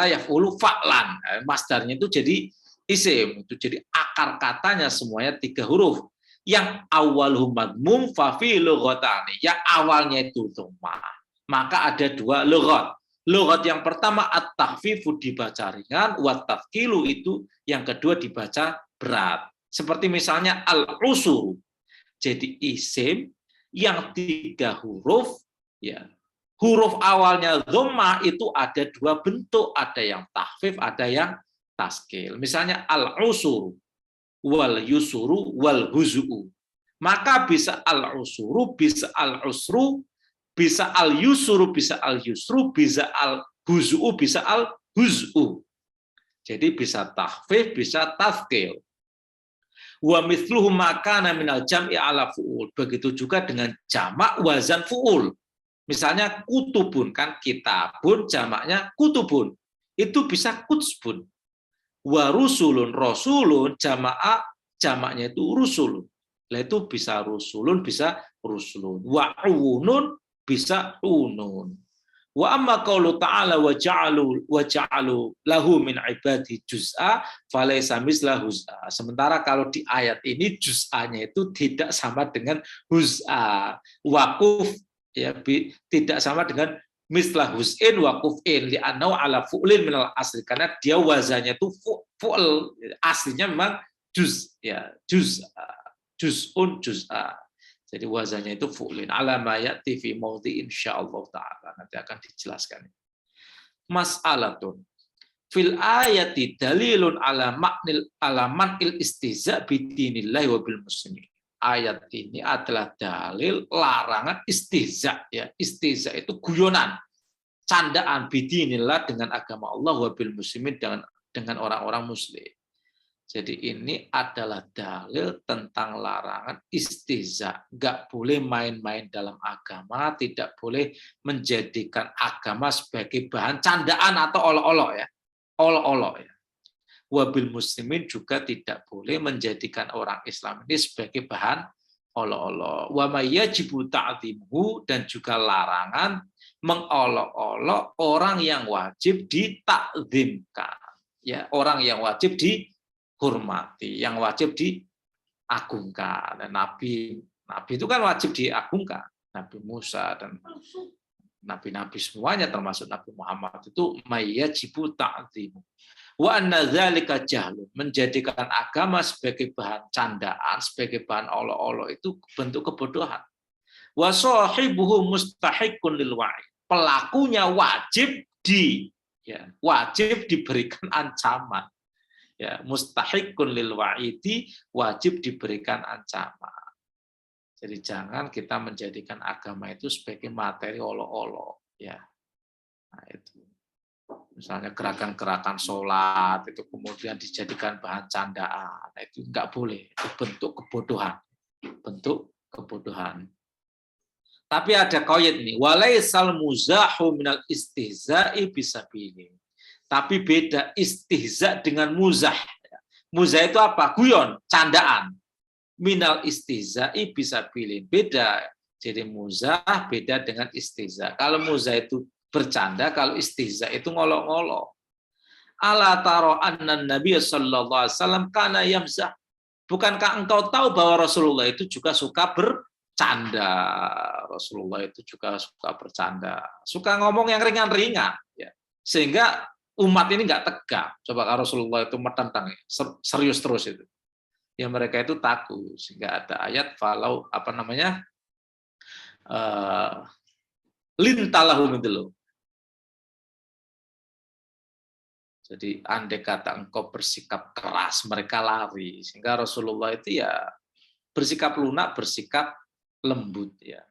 yaf'ulu fa'lan. Masdarnya itu jadi isim, itu jadi akar katanya semuanya 3 huruf. Yang awalhu madmum fa fi lughatani. Yang awalnya itu dhammah. Maka ada 2 lughat. Lughat yang pertama at-takhfifu dibaca ringan, wa tafkilu itu yang kedua dibaca berat. Seperti misalnya al-usur. Jadi isim yang 3 huruf huruf awalnya dhammah itu ada 2 bentuk, ada yang takhfif, ada yang taskil. Misalnya al-usur. wal yusuru wal huzu'u. Maka bisa al-usuru, bisa al-usru, bisa al-yusuru, bisa al-yusru, bisa al-huzu'u, bisa al-huz'u. Jadi bisa tahfif, bisa tafkil. Wa mithluhu makana minal jam'i ala fu'ul. Begitu juga dengan jamak wazan fu'ul. Misalnya kutubun, kan kitabun jamaknya kutubun. Itu bisa kutsbun. Wa rusulun, rasulun jamaknya itu rusulun. Nah, itu bisa rusulun, bisa rusulun. Wa unun bisa unun. Wa amma qaulu ta'ala wa ja'alu lahu min ibadi juz'a falaysa misla huz'a. Sementara kalau di ayat ini juz'anya itu tidak sama dengan huz'a. Waquf ya tidak sama dengan misla huz'in wa quf'in li'annahu ala fu'lin minal asli, karena dia wazannya itu fu'l, aslinya memang juz ya, juz'un juz'a. Jadi wazannya itu fu'lin ala ma ya'ti fi maudhi insyaallah taala, nanti akan dijelaskan. Mas'alatun fil ayati dalilun ala man'il istiza bidinillahi wa bil muslimin. Ayat ini adalah dalil larangan istihza ya. Istihza itu guyonan, candaan bidinillah dengan agama Allah wa bil muslimin dengan orang-orang muslim. Jadi ini adalah dalil tentang larangan istihza. Nggak boleh main-main dalam agama, tidak boleh menjadikan agama sebagai bahan candaan atau olok-olok ya. Olok-olok ya. Wabil muslimin juga tidak boleh menjadikan orang Islam ini sebagai bahan olok-olok. Wa may yajibu ta'dhimuhu, dan juga larangan mengolok-olok orang yang wajib ditakzimkan. Ya, orang yang wajib dihormati, yang wajib diagungkan. Dan Nabi itu kan wajib diagungkan. Nabi Musa dan nabi-nabi semuanya termasuk Nabi Muhammad itu mayyajibu ta'dzimu. Wa anna dzalika jahlun, menjadikan agama sebagai bahan candaan, sebagai bahan olok-olok itu bentuk kebodohan. Wa sahibuhu mustahiqun lil wa'i, pelakunya wajib diberikan ancaman. Ya, mustahiqun lil wa'idi, wajib diberikan ancaman. Jadi jangan kita menjadikan agama itu sebagai materi olok-olok ya. Nah, itu. Misalnya gerakan-gerakan sholat itu kemudian dijadikan bahan candaan. Nah, itu enggak boleh, itu bentuk kebodohan. Bentuk kebodohan. Tapi ada qaid ini, walaisal muzahu minal istihza'i bisabilin. Tapi beda istihza dengan muzah. Muzah itu apa? Guyon, candaan. Minal istihza'i bisabilin. Beda. Jadi muzah beda dengan istihza. Kalau muzah itu bercanda, kalau istihza itu ngolok-ngolok. Ala taro anna Nabi sallallahu alaihi wasallam kana yamzah. Bukankah engkau tahu bahwa Rasulullah itu juga suka bercanda? Rasulullah itu juga suka bercanda, suka ngomong yang ringan-ringan ya. Sehingga umat ini nggak tegang. Coba kalau Rasulullah itu metentang, serius terus itu. Ya mereka itu takut, sehingga ada ayat falau lintalahum itu loh. Jadi andai kata engkau bersikap keras, mereka lari. Sehingga Rasulullah itu ya bersikap lunak, bersikap lembut ya.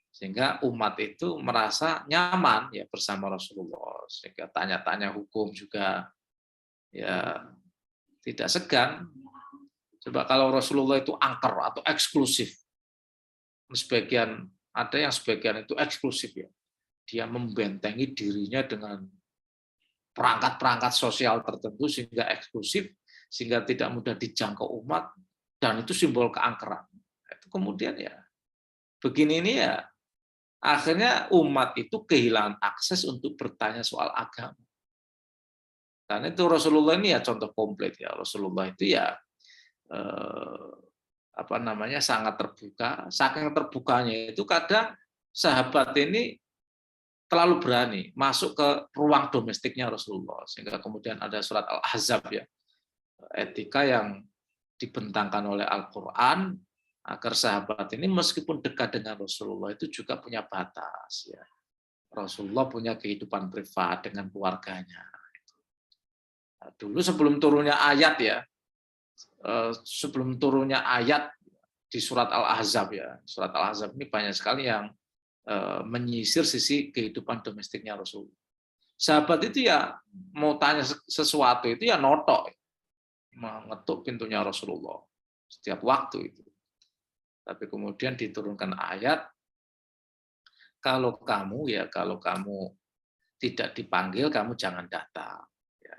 Sehingga umat itu merasa nyaman ya bersama Rasulullah. Sehingga tanya-tanya hukum juga ya tidak segan. Coba kalau Rasulullah itu angker atau eksklusif. Ada yang sebagian itu eksklusif ya. Dia membentengi dirinya dengan perangkat-perangkat sosial tertentu sehingga eksklusif, sehingga tidak mudah dijangkau umat, dan itu simbol keangkeran. Itu kemudian ya begini ini ya, akhirnya umat itu kehilangan akses untuk bertanya soal agama. Dan itu Rasulullah ini ya contoh komplit ya. Rasulullah itu ya sangat terbuka. Saking terbukanya itu kadang sahabat ini terlalu berani masuk ke ruang domestiknya Rasulullah, sehingga kemudian ada surat Al-Ahzab ya, etika yang dibentangkan oleh Al-Quran agar sahabat ini meskipun dekat dengan Rasulullah itu juga punya batas ya. Rasulullah punya kehidupan privat dengan keluarganya. Nah, dulu sebelum turunnya ayat ya, sebelum turunnya ayat di surat Al-Ahzab ya. Surat Al-Ahzab ini banyak sekali yang menyisir sisi kehidupan domestiknya Rasul. Sahabat itu ya mau tanya sesuatu itu ya notok, mengetuk pintunya Rasulullah setiap waktu itu. Tapi kemudian diturunkan ayat, kalau kamu tidak dipanggil, kamu jangan datang. Ya.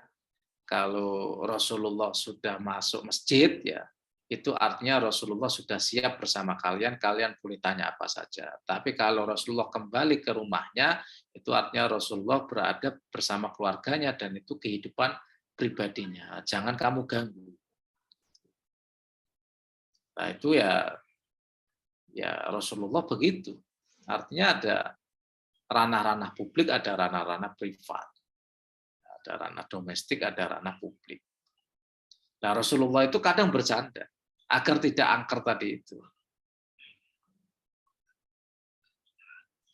Kalau Rasulullah sudah masuk masjid, ya itu artinya Rasulullah sudah siap bersama kalian, kalian boleh tanya apa saja. Tapi kalau Rasulullah kembali ke rumahnya, itu artinya Rasulullah berada bersama keluarganya dan itu kehidupan pribadinya. Jangan kamu ganggu. Nah itu ya Rasulullah begitu. Artinya ada ranah-ranah publik, ada ranah-ranah privat. Ada ranah domestik, ada ranah publik. Nah Rasulullah itu kadang bercanda agar tidak angker tadi itu.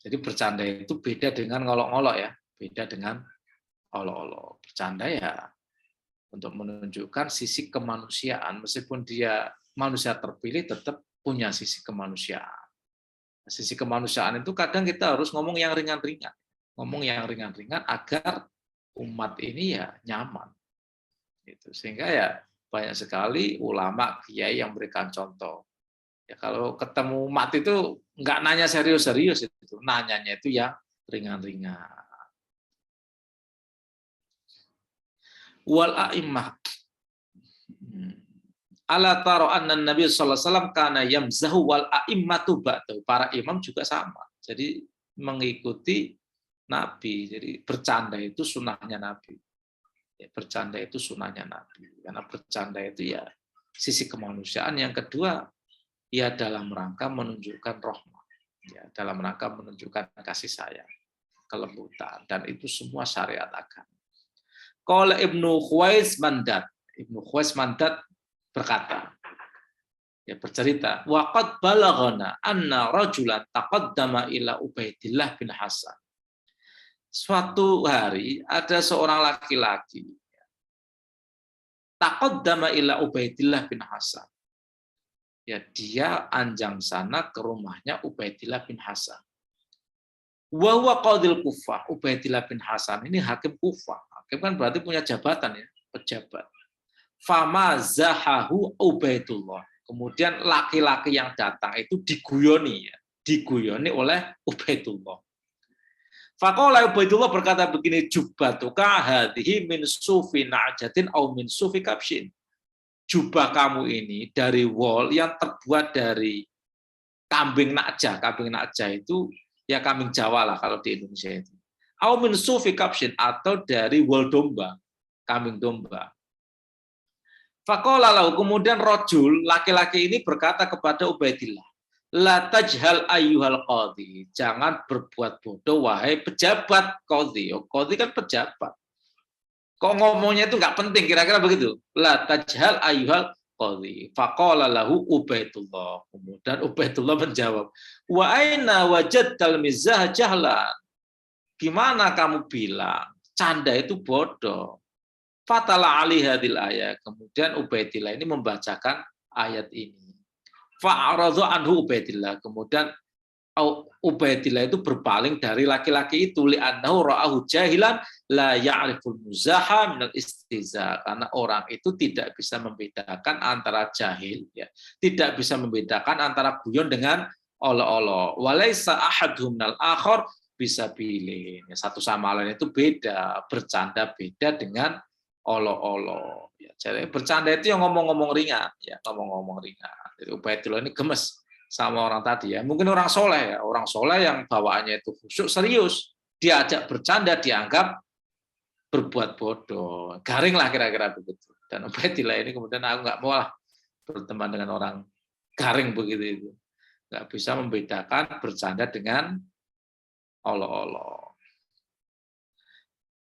Jadi bercanda itu beda dengan ngolok-ngolok ya, beda dengan olok-olok. Bercanda ya untuk menunjukkan sisi kemanusiaan, meskipun dia manusia terpilih tetap punya sisi kemanusiaan. Sisi kemanusiaan itu kadang kita harus ngomong yang ringan-ringan. Ngomong yang ringan-ringan agar umat ini ya nyaman. Gitu. Sehingga ya banyak sekali ulama, kiai yang memberikan contoh. Ya, kalau ketemu umat itu nggak nanya serius-serius, itu nanyanya itu yang ringan-ringan. Wal a'immah. Ala taro anna Nabi sallallahu alaihi wasallam kana yamzahu wal a'immatu ba'du. Para imam juga sama. Jadi mengikuti Nabi. Jadi bercanda itu sunahnya Nabi. Ya, bercanda itu sunahnya Nabi. Karena bercanda itu ya sisi kemanusiaan. Yang kedua, ya dalam rangka menunjukkan rahmat. Ya, dalam rangka menunjukkan kasih sayang, kelembutan. Dan itu semua syariat agama. Qala Ibnu Khuwais Mandat. Ibnu Khuwais Mandat berkata, ya bercerita, waqad balaghana anna rajulan taqaddama ila Ubaidillah bin Hasan. Suatu hari ada seorang laki-laki taqaddama ila Ubaidillah bin Hasan. Ya, dia anjang sana ke rumahnya Ubaidillah bin Hasan. Wa huwa qadil Kufah. Ubaidillah bin Hasan ini hakim Kufah. Hakim kan berarti punya jabatan ya, pejabat. Fama zahahu Ubaidullah. Kemudian laki-laki yang datang itu diguyoni oleh Ubaidullah. Faqala Ubaidullah berkata begini, jubbatuka hadhihi min sufi na'jatin au min sufi kabshin. Jubah kamu ini dari wol yang terbuat dari kambing nakjah. Kambing nakjah itu ya kambing Jawa lah kalau di Indonesia itu. Au min sufi kabshin, atau dari wol domba, kambing domba. Faqala lahu, kemudian rajul laki-laki ini berkata kepada Ubaidillah, la tajhal ayyuhal qadhi, jangan berbuat bodoh wahai pejabat qadhi. Qadhi kan pejabat. Kok ngomongnya itu nggak penting, kira-kira begitu. La tajhal ayyuhal qadhi. Faqala lahu Ubaidullah. Kemudian Ubaidullah menjawab, wa aina wajadtal mizah jahlan. Gimana kamu bilang canda itu bodoh? Fatala ali hadil ayat. Kemudian Ubaidillah ini membacakan ayat ini. Fa'aradhu anhu Ubaidillah. Kemudian Ubaidillah itu berpaling dari laki-laki itu, li'annahu ra'ahu jahilan la ya'riful muzaha minal istiza. Karena orang itu tidak bisa membedakan antara jahil, ya, tidak bisa membedakan antara guyon dengan olo-olo. Walaisa ahadhum minal akhar bisa pilih. Ya, satu sama lain itu beda, bercanda beda dengan olo-olo. Ya, jadi bercanda itu yang ngomong-ngomong ringan, ya, ngomong-ngomong ringan. Jadi Ubaidillah ini gemes sama orang tadi ya. Mungkin orang soleh ya, orang soleh yang bawaannya itu khusyuk serius, diajak bercanda dianggap berbuat bodoh, garing lah kira-kira begitu. Dan Ubaidillah ini kemudian aku nggak mau lah berteman dengan orang garing begitu itu, nggak bisa membedakan bercanda dengan olo-olo.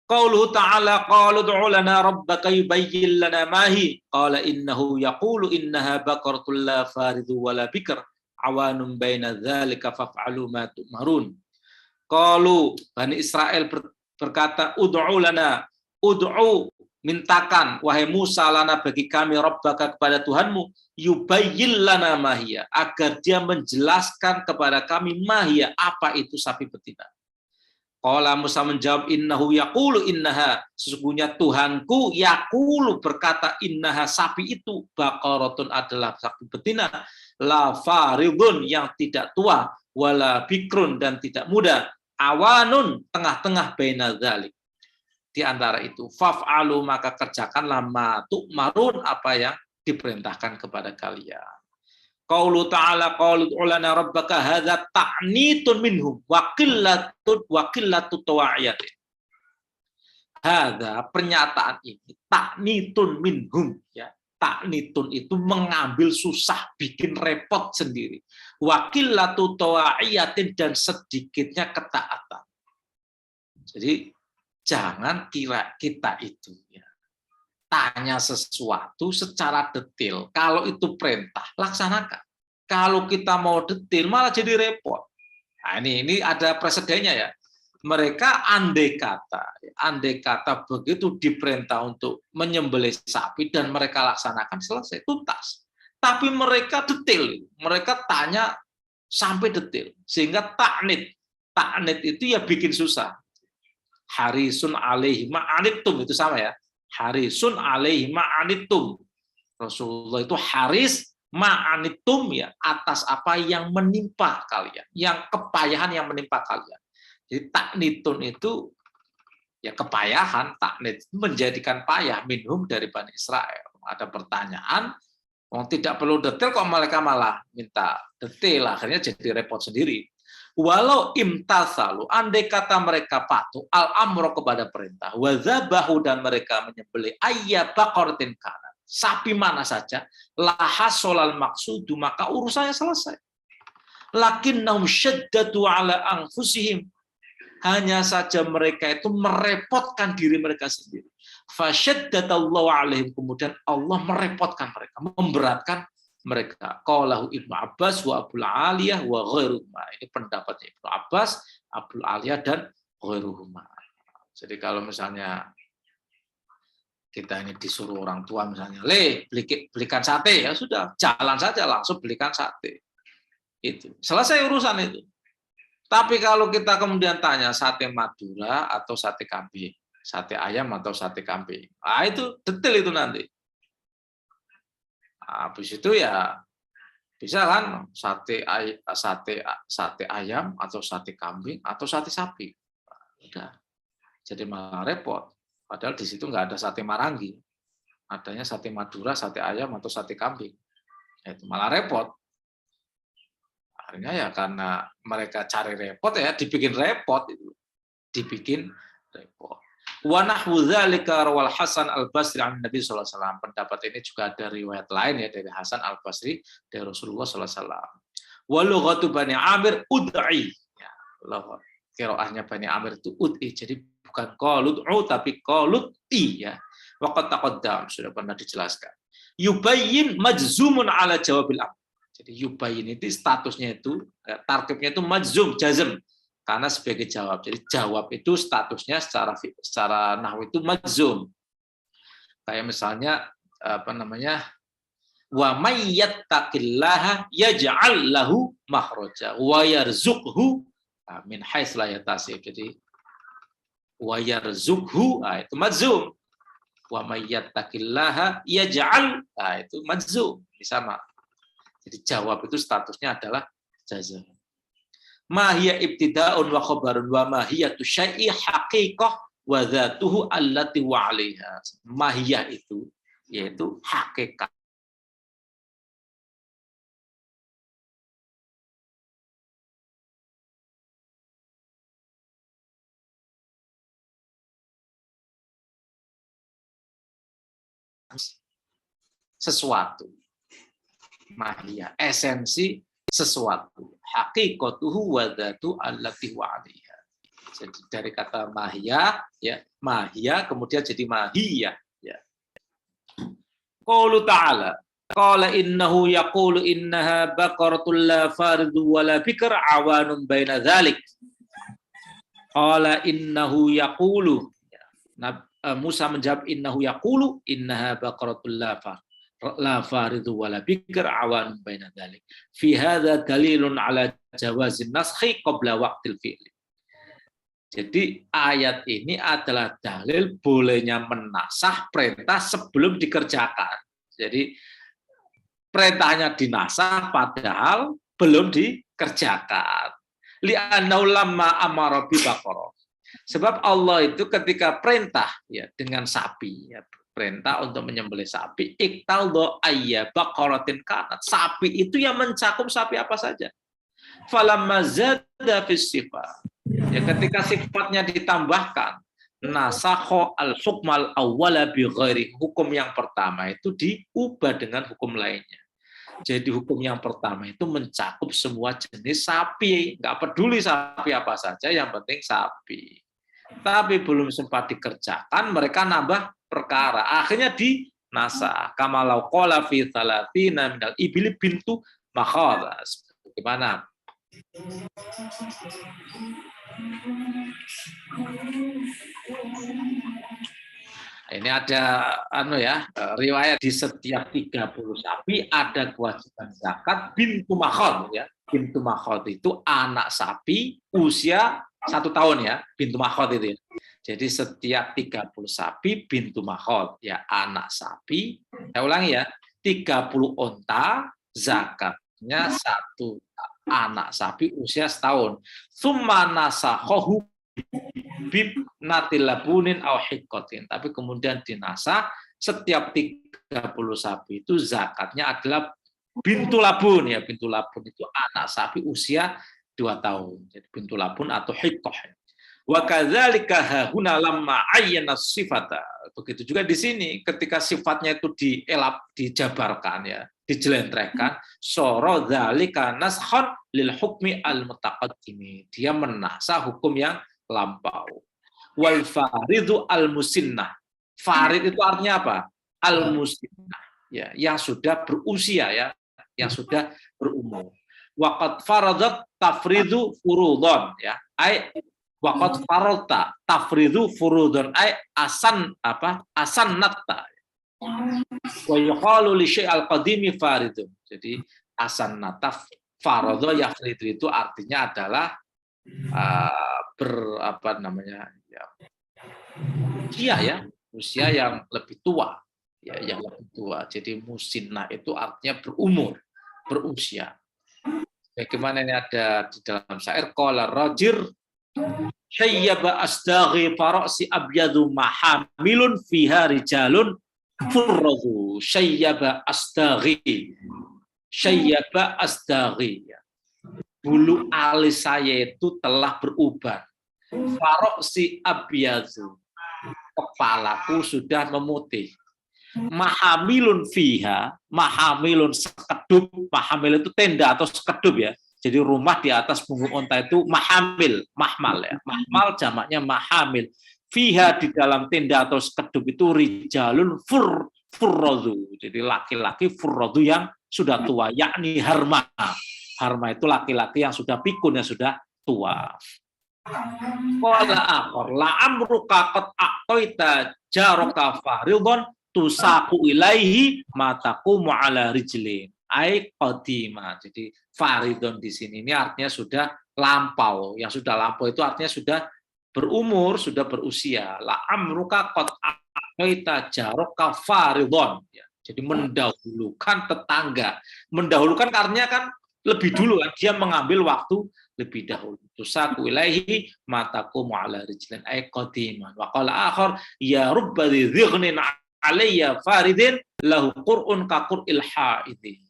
Qauluhu ta'ala qalu ud'u lana rabbaka yubayyin lana ma hi qala innahu yaqulu innaha baqaratun la faridhu wa la bikr awanun baina dzalika faf'alu ma tu'marun. Qalu Bani Israel berkata ud'u lana, ud'u mintakan wahai Musa lana bagi kami rabbaka kepada Tuhanmu yubayyin lana mahia, agar dia menjelaskan kepada kami mahia, apa itu sapi betina. Qala Musa menjawab innahu yaqulu innaha, sesungguhnya Tuhanku yaqulu berkata innaha, sapi itu baqaratun adalah sapi betina, la faridun yang tidak tua, wala bikrun dan tidak muda, awanun tengah-tengah baina dzalik, di antara itu. Faf'alu maka kerjakanlah ma tu'marun, apa yang diperintahkan kepada kalian. Qaulu ta'ala qalu ulana rabbaka hadza ta'nitun minhum wa qillatut tawa'iyatin. Hadza, pernyataan ini, ta'nitun minhum, ya. Ta'nitun itu mengambil susah, bikin repot sendiri. Wa qillatut tawa'iyatin, dan sedikitnya ketaatan. Jadi jangan kira kita itu, ya, tanya sesuatu secara detail. Kalau itu perintah, laksanakan. Kalau kita mau detail, malah jadi repot. Nah, ini ada presidennya, ya. Mereka andai kata begitu diperintah untuk menyembelih sapi dan mereka laksanakan, selesai, tuntas. Tapi mereka detail, mereka tanya sampai detail, sehingga ta'nit itu ya bikin susah. Harisun alaihi ma'anittum, itu sama, ya. Harisun alaihi ma'anittum. Rasulullah itu haris ma'anittum, ya, atas apa yang menimpa kalian, yang kepayahan yang menimpa kalian. Jadi taknitun itu ya kepayahan, taknit menjadikan payah, minhum dari Bani Israel. Ada pertanyaan, tidak perlu detail kok mereka malah minta detail, akhirnya jadi repot sendiri. Walau imtathalu, andai kata mereka patuh al-amro kepada perintah, wazabahu, dan mereka menyembelih ayya baqaratin kana, sapi mana saja, lahasolal maksudu, maka urusannya selesai. Lakinnahum syaddadu ala anfusihim, hanya saja mereka itu merepotkan diri mereka sendiri. Fasyaddadallahu alaihim, kemudian Allah merepotkan mereka, memberatkan mereka. Qalahu Ibnu Abbas wa Abul Aliyah wa ghairuhuma. Ini pendapatnya Ibnu Abbas, Abul Aliyah, dan ghairuhuma. Jadi kalau misalnya kita ini disuruh orang tua misalnya, belikan sate, ya sudah, jalan saja langsung belikan sate. Itu selesai urusan itu. Tapi kalau kita kemudian tanya sate Madura atau sate kambing, sate ayam atau sate kambing, itu detail itu nanti. Habis itu ya bisa kan sate ayam atau sate kambing atau sate sapi. Udah. Jadi malah repot. Padahal di situ nggak ada sate Marangi. Adanya sate Madura, sate ayam atau sate kambing. Itu malah repot. Akhirnya ya karena mereka cari repot, ya dibikin repot itu. Dibikin repot. Wa nahwu dzalika rawal Hasan Al-Basri an Nabi sallallahu alaihi wasallam. Pendapat ini juga ada riwayat lain, ya, dari Hasan Al-Basri dari Rasulullah sallallahu alaihi wasallam. Wa lughatu Bani Amir ud'i. Ya, qiraahnya Bani Amir itu ud'i. Jadi bukan qalud'u tapi qalud'i, ya. Wa qad taqaddam, sudah pernah dijelaskan. Yubayyin majzumun ala jawabil amr. Jadi yubayyin itu statusnya itu, tarkibnya itu majzum, jazm. Karena sebagai jawab. Jadi jawab itu statusnya secara nahwu itu majzum. Kayak misalnya wa may yattaqillaha yaj'al lahu makhraja wa yarzuqhu min haits la yahtasib. Jadi wa yarzuqhu, itu majzum. Wa may yattaqillaha yaj'al, itu majzum. Sama. Jadi jawab itu statusnya adalah jazm. Mahiyya ibtida'un wa khabarun wa mahiyatu syai'i haqiqah wa dzatuhu allati wa 'alaiha. Mahiyah itu yaitu hakikat. Sesuatu. Mahiyah, esensi sesuatu. Haqiqatuhu wa dzatu allati wa 'alaiha. Jadi dari kata mahiyah, ya, mahiyah kemudian jadi mahiyah, ya. Qaulu ta'ala qala innahu yaqulu innaha baqaratul la faridu wa la bikr awanun baina dzalik. Qala innahu yaqulu. Musa menjawab innahu yaqulu innaha baqaratul la faridhu wala bikr awan baina dzalik. Fi hadza dalilun ala jawazin naskhi qabla waqtil fi'li. Jadi ayat ini adalah dalil bolehnya menasah perintah sebelum dikerjakan. Jadi perintahnya dinasah padahal belum dikerjakan. Li'annahu lamma amara bi baqarah. Sebab Allah itu ketika perintah ya dengan sapi ya, perintah untuk menyembelih sapi, iktaldo ayya baqaratin kanat. Sapi itu yang mencakup sapi apa saja. Falamma zada fis sifat. Ya ketika sifatnya ditambahkan, nasakho al-hukmal awwala bi ghairi, hukum yang pertama itu diubah dengan hukum lainnya. Jadi hukum yang pertama itu mencakup semua jenis sapi, nggak peduli sapi apa saja, yang penting sapi. Tapi belum sempat dikerjakan, mereka nambah perkara. Akhirnya dinasakh. Kama law qala fi thalathina minal ibli bintu makhadha. Bagaimana? Ini ada riwayat di setiap 30 sapi ada kewajiban zakat bintu makhad ya. Bintu makhad itu anak sapi usia 1 tahun ya, bintu makhad itu ya. Jadi setiap 30 sapi bintu makhad ya, anak sapi. Saya ulangi ya, 30 onta zakatnya 1 anak sapi usia 1 tahun. Summa nasakhahu bib natilabunin aw hikotin. Tapi kemudian dinasah setiap 30 sapi itu zakatnya adalah bintu labun ya. Bintu labun itu anak sapi usia 2 tahun. Jadi bintu labun atau hikoh. Wa kadzalika hahuna lamma ayyana sifata. Begitu juga di sini ketika sifatnya itu dijabarkan ya, dijelentrehkan, soro dzalika naskhon lil hukmi al mutaqaddimi. Dia menasah hukum yang lampau. Wal faridhu al musinnah. Farid itu artinya apa? Al musinnah ya, yang sudah berusia ya, yang sudah berumur. Waqad faradat tafridu furudon ya. Ai waqad faralta tafridu furudon ai asan natta. Wa yuqalu li syai'al qadimi faridun. Jadi asan nataf faradha yafridu itu artinya adalah usia yang lebih tua ya, yang lebih tua. Jadi musinnah itu artinya berumur, berusia. Bagaimana ini ada di dalam syair qala rajir syayyaba asdaghi farasi abyadu mahamilun fiha rijalun furradu syayyaba asdaghi ya. Bulu alis saya itu telah berubah. Faroksi abyadu, kepalaku sudah memutih. Mahamilun fiha, mahamilun sekedup, mahamil itu tenda atau sekedup ya. Jadi rumah di atas punggung unta itu mahamil, mahmal ya. Mahmal jamaknya mahamil. Fiha di dalam tenda atau sekedup itu rijalun furradu. Jadi laki-laki furradu yang sudah tua, yakni harma. Harma itu laki-laki yang sudah pikun, yang sudah tua. Qala akhar la amruka qad aqtaita jaraka faridun tusaku ilaihi mataqumu ala rijlin. Ai qadima. Jadi faridun di sini ini artinya sudah lampau. Yang sudah lampau itu artinya sudah berumur, sudah berusia. La amruka qad aqtaita jaraka faridun. Jadi mendahulukan tetangga. Mendahulukan artinya kan lebih dulu kan, dia mengambil waktu lebih dahulu. Tusaku ilaihi mataqumu ala rijlin ay qadiman. Wa qala akhar ya rubba dhighnin alayya faridin lahu qur'un ka qur'il haidhi.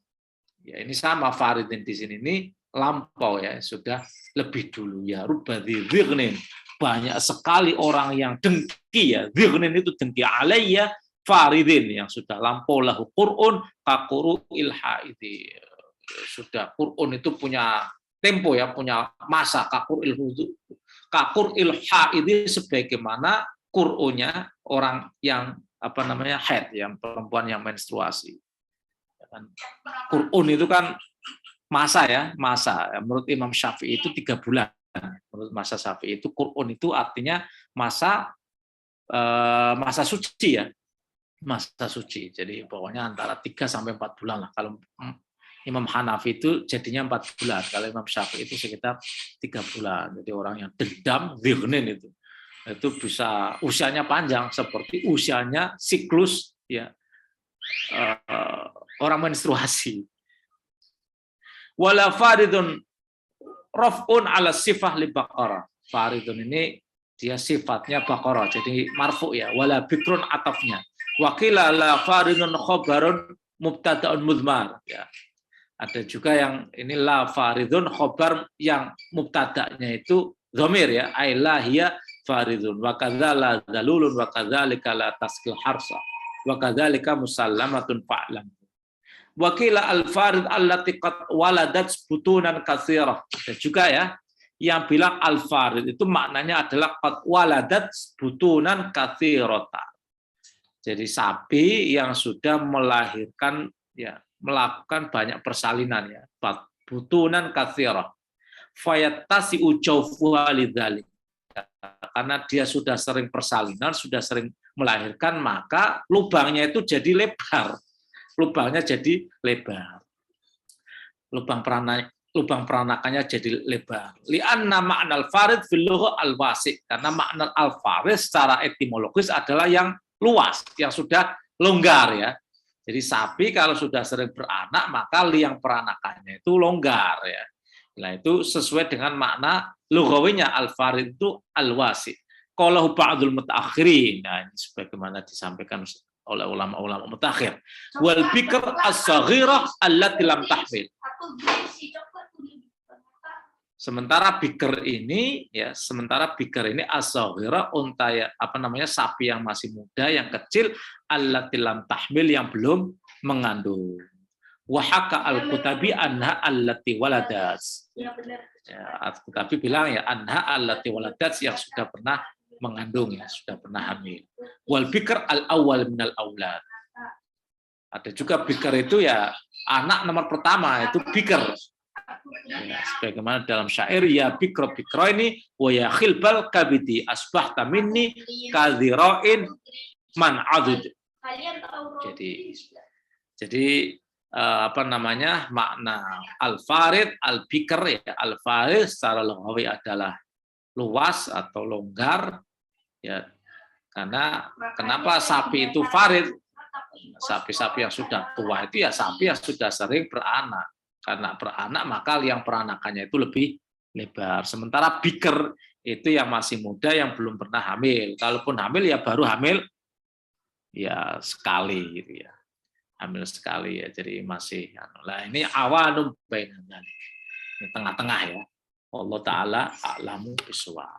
Ya, ini sama faridin di sini ini lampau ya, sudah lebih dulu ya. Rubba dhighnin, banyak sekali orang yang dengki ya. Dhighnin itu dengki alayya faridin, yang sudah lampau lahu qur'un ka qur'il haidhi. Sudah Qur'an itu punya tempo ya, punya masa. Kakur haid sebagaimana Qur'annya orang yang haid, yang perempuan yang menstruasi. Qur'an itu kan masa ya, masa. Menurut Imam Syafi'i itu 3 bulan. Menurut masa Syafi'i itu Qur'an itu artinya masa masa suci ya, masa suci. Jadi pokoknya antara 3 sampai 4 bulan lah. Kalau Imam Hanafi itu jadinya 4 bulan, kalau Imam Syafi'i itu sekitar 3 bulan. Jadi orang yang dendam, dzihnin itu bisa usianya panjang seperti usianya siklus ya orang menstruasi. Wala faridun raf'un ala sifah li baqarah. Faridun ini dia sifatnya baqarah, jadi marfu ya. Wala bikrun atafnya. Wa qila la faridun khabarun mubtada'un mudmar ya. Ada juga yang ini la faridun khabar yang mubtada'nya itu dhamir ya, aila hiya faridun wa kadzala dalulun wa kadzalika la taskil harsa wa kadzalika musallamatun fa'lam. Wa qila al-farid allati qad waladat butunan katsirah. Ada juga ya yang bilang al-farid itu maknanya adalah qad waladat butunan katsirata. Jadi sapi yang sudah melahirkan ya, melakukan banyak persalinan ya, butunan katsirah. Fayattasi ujawfuha lidzalik. Karena dia sudah sering persalinan, sudah sering melahirkan, maka lubangnya itu jadi lebar. Lubangnya jadi lebar. Lubang peranakannya jadi lebar. Li'anna ma'nal farid fil lugha al-wasi'. Karena makna al-farid secara etimologis adalah yang luas, yang sudah longgar ya. Jadi sapi kalau sudah sering beranak, maka liang peranakannya itu longgar ya. Nah, itu sesuai dengan makna lughawinya al-farid itu al-wasi'. Qalahu ba'dul mutaakhirin. Nah, ini sebagaimana disampaikan oleh ulama-ulama mutakhir. Wal bikr as-saghirah allati lam tahmil. Sementara bikr ini ya, as-saghirah unta ya, sapi yang masih muda, yang kecil, allati lam tahmil yang belum mengandung. Wa haka al-Qutabi anha allati waladat. Ya, Al-Qutabi bilang ya anha allati waladat yang sudah pernah mengandung ya, sudah pernah hamil. Wal bikr al-awwal minal aulad. Ada juga bikr itu ya anak nomor pertama itu bikr. Ya, sebagaimana dalam syair ya bikro ini wa ya khilbal kabidi asbahta minni kadhira'in man adud. Jadi makna al-farid al-bikr ya, al-farid secara lughawi adalah luas atau longgar ya, karena kenapa sapi itu farid? Sapi-sapi yang sudah tua itu ya sapi yang sudah sering beranak. Karena beranak maka liang peranakannya itu lebih lebar. Sementara bikr itu yang masih muda yang belum pernah hamil. Kalaupun hamil ya baru hamil ya sekali gitu ya. Hamil sekali ya. Jadi masih ini awanum bainan. Ini tengah-tengah ya. Allah taala a'lamu bishawab.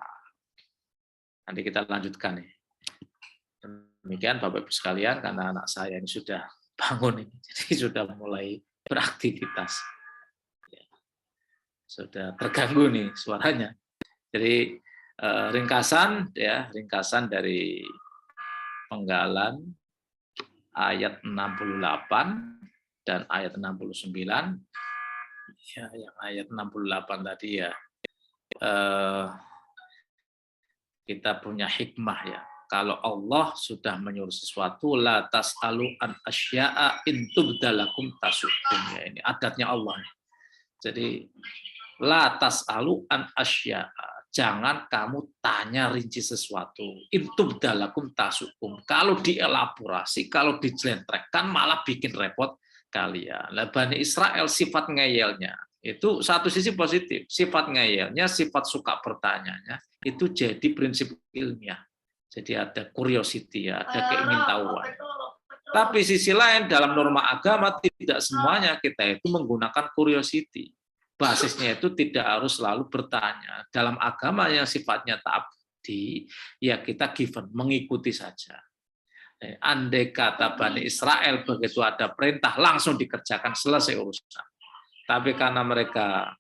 Nanti kita lanjutkan nih. Demikian Bapak Ibu sekalian, karena anak saya ini sudah bangun ini, jadi sudah mulai beraktivitas. Ya. Sudah terganggu nih suaranya. Jadi ringkasan dari penggalan ayat 68 dan ayat 69. Ya, yang ayat 68 tadi ya. Kita punya hikmah ya. Kalau Allah sudah menyuruh sesuatu, la tas'alu an asya'a in tubdalakum tasukum ya, ini adatnya Allah. Jadi la tas'alu an asya'a, jangan kamu tanya rinci sesuatu. In tubdalakum tasukum. Kalau dielaborasi, kalau dijelentrekkan malah bikin repot kalian. Lah Bani Israel sifat ngeyelnya itu satu sisi positif, sifat ngeyelnya, sifat suka bertanyanya itu jadi prinsip ilmiah. Jadi ada curiosity, ya, ada keingintahuan. Tapi sisi lain dalam norma agama tidak semuanya kita itu menggunakan curiosity. Basisnya itu tidak harus selalu bertanya. Dalam agama yang sifatnya ta'abdi, ya kita given, mengikuti saja. Andai kata Bani Israel begitu ada perintah langsung dikerjakan, selesai urusan. Tapi karena mereka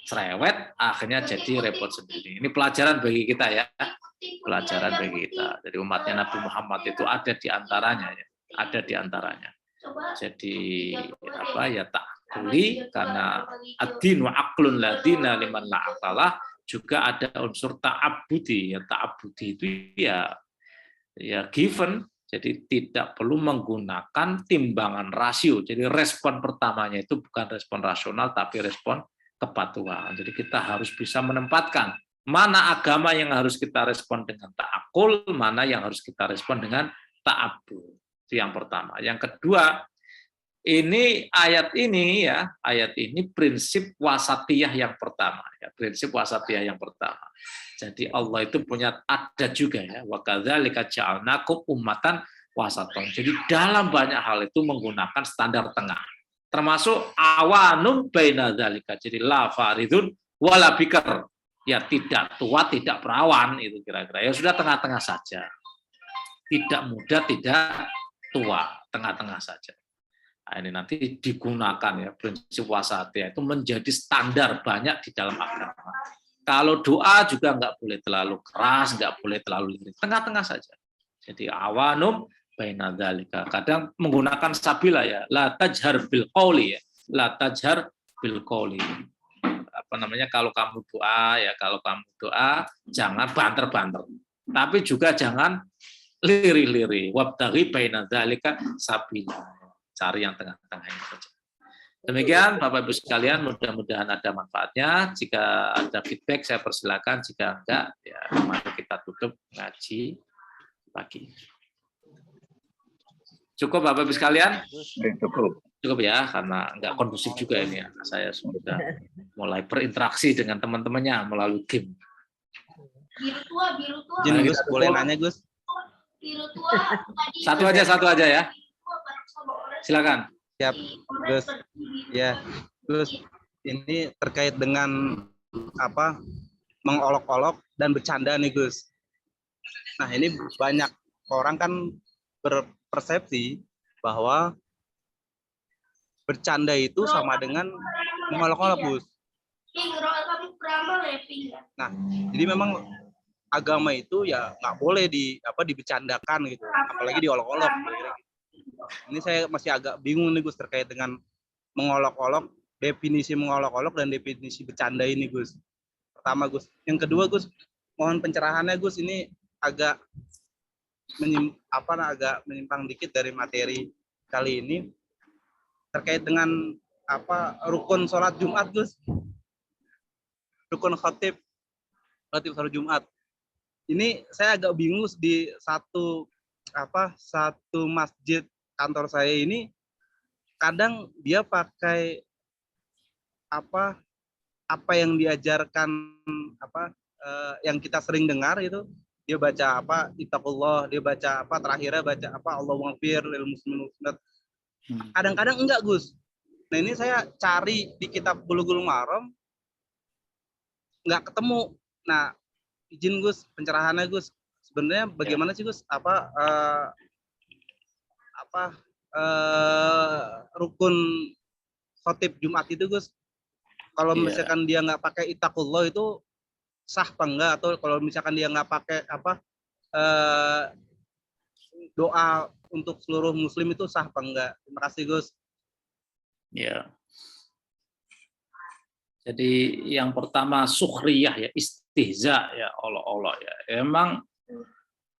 cerewet, akhirnya jadi repot sendiri. Ini pelajaran bagi kita ya. Pelajaran bagi kita. Jadi umatnya Nabi Muhammad itu ada di antaranya ya. Ada di antaranya. Jadi ta'kuli karena ad-din wa aqlun la dina liman la aqalah, juga ada unsur ta'abbudi. Ya ta'abbudi itu ya ya given, jadi tidak perlu menggunakan timbangan rasio. Jadi respon pertamanya itu bukan respon rasional tapi respon kepatuhan. Jadi kita harus bisa menempatkan mana agama yang harus kita respon dengan ta'akul, mana yang harus kita respon dengan ta'abbur. Itu yang pertama. Yang kedua, ini ayat ini prinsip wasatiyah yang pertama, ya, prinsip wasatiyah yang pertama. Jadi Allah itu punya adat juga ya, wa kadzalika ja'alnakum ummatan wasaton. Jadi dalam banyak hal itu menggunakan standar tengah. Termasuk awanum baina dzalika. Jadi la faridun wala bikar. Ya tidak tua, tidak perawan itu kira-kira. Ya sudah tengah-tengah saja. Tidak muda, tidak tua, tengah-tengah saja. Nah, ini nanti digunakan ya prinsip wasatiyah itu menjadi standar banyak di dalam agama. Kalau doa juga nggak boleh terlalu keras, nggak boleh terlalu lirik, tengah-tengah saja. Jadi awanum baina dzalika. Kadang menggunakan sabila ya, la tajhar bil qauli ya, la tajhar bil qauli. Apa namanya, kalau kamu doa jangan banter-banter. Tapi juga jangan lirih-lirih. Wabtaghi baina dzalika sabila. Cari yang tengah-tengah ini saja. Demikian Bapak Ibu sekalian, mudah-mudahan ada manfaatnya. Jika ada feedback saya persilakan, jika enggak ya mari kita tutup ngaji pagi. Cukup Bapak Ibu sekalian? Cukup ya, karena enggak kondusif juga ini ya. Saya sudah mulai berinteraksi dengan teman-temannya melalui game. Biru tua. Jin, Gus, boleh nanya, Gus? Biru tua. Satu aja ya. Silakan. Siap, Gus. Ya, Gus. Ini terkait dengan apa? Mengolok-olok dan bercanda nih, Gus. Nah, ini banyak orang kan berpersepsi bahwa bercanda itu sama dengan mengolok-olok, Gus. Nah, jadi memang agama itu ya nggak boleh dibercandakan gitu, apalagi diolok-olok. Ini saya masih agak bingung nih Gus terkait dengan mengolok-olok, definisi mengolok-olok dan definisi bercanda ini Gus. Pertama Gus, yang kedua Gus, mohon pencerahannya Gus, ini agak menyimpang dikit dari materi kali ini terkait dengan rukun sholat Jumat Gus, rukun khatib sholat Jumat. Ini saya agak bingung di satu masjid kantor saya ini, kadang dia pakai apa yang diajarkan yang kita sering dengar itu, dia baca ittaqullah, dia baca terakhirnya baca Allahu akbar lil muslimin. Kadang-kadang enggak Gus. Nah ini saya cari di kitab Bulughul Maram nggak ketemu. Nah izin Gus pencerahannya Gus, sebenarnya bagaimana sih Gus rukun khotib Jumat itu Gus, kalau misalkan dia nggak pakai ittaqullah itu sah apa enggak, atau kalau misalkan dia nggak pakai doa untuk seluruh muslim itu sah apa enggak? Terima kasih Gus. Ya. Jadi yang pertama sukhriyah ya, istihza ya, Allah ya. Emang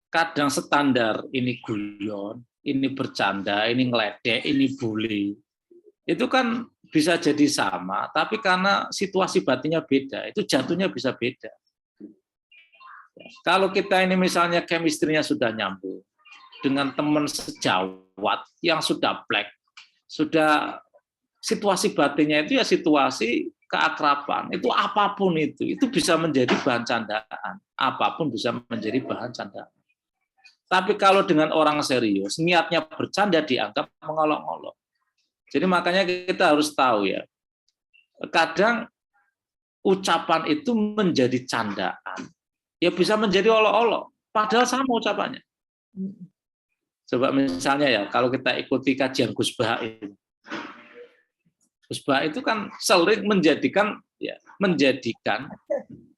kadang standar ini guyon, ini bercanda, ini ngeledek, ini bully. Itu kan bisa jadi sama, tapi karena situasi batinnya beda, itu jatuhnya bisa beda. Kalau kita ini misalnya chemistry-nya sudah nyambung dengan teman sejawat yang sudah black, sudah situasi batinnya itu ya situasi keakraban, itu apapun itu bisa menjadi bahan candaan, apapun bisa menjadi bahan candaan. Tapi kalau dengan orang serius, niatnya bercanda dianggap mengolok-olok. Jadi makanya kita harus tahu ya, kadang ucapan itu menjadi candaan, ya bisa menjadi olok-olok, padahal sama ucapannya. Coba misalnya ya, kalau kita ikuti kajian Gus Bah ini, Gus Bah itu kan sering menjadikan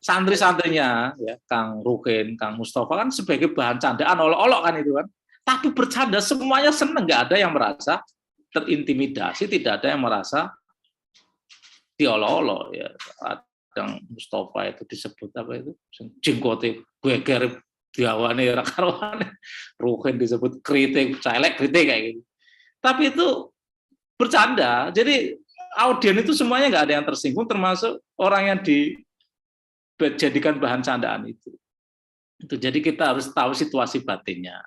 santri-santrinya ya, Kang Rukin, Kang Mustafa kan sebagai bahan candaan, olok-olok kan itu kan. Tapi bercanda semuanya seneng, nggak ada yang merasa terintimidasi, tidak ada yang merasa diolok-olok ya. Yang Mustafa itu disebut jenggote geger diawane ora karuan. Ruhin disebut kritik, celek kritik kayak gitu. Tapi itu bercanda. Jadi audien itu semuanya nggak ada yang tersinggung, termasuk orang yang dijadikan bahan candaan itu. Jadi kita harus tahu situasi batinnya.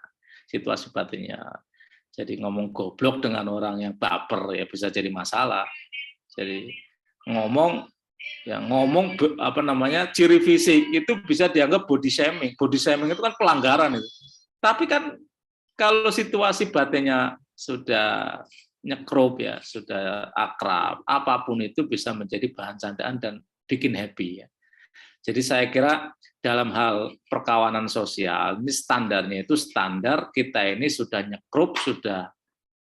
Jadi ngomong goblok dengan orang yang baper ya bisa jadi masalah. Jadi ngomong ciri fisik itu bisa dianggap body shaming. Body shaming itu kan pelanggaran itu. Tapi kan kalau situasi batinnya sudah nyekrup ya, sudah akrab, apapun itu bisa menjadi bahan candaan dan bikin happy ya. Jadi saya kira dalam hal perkawanan sosial ini standarnya itu standar kita ini sudah nyekrup, sudah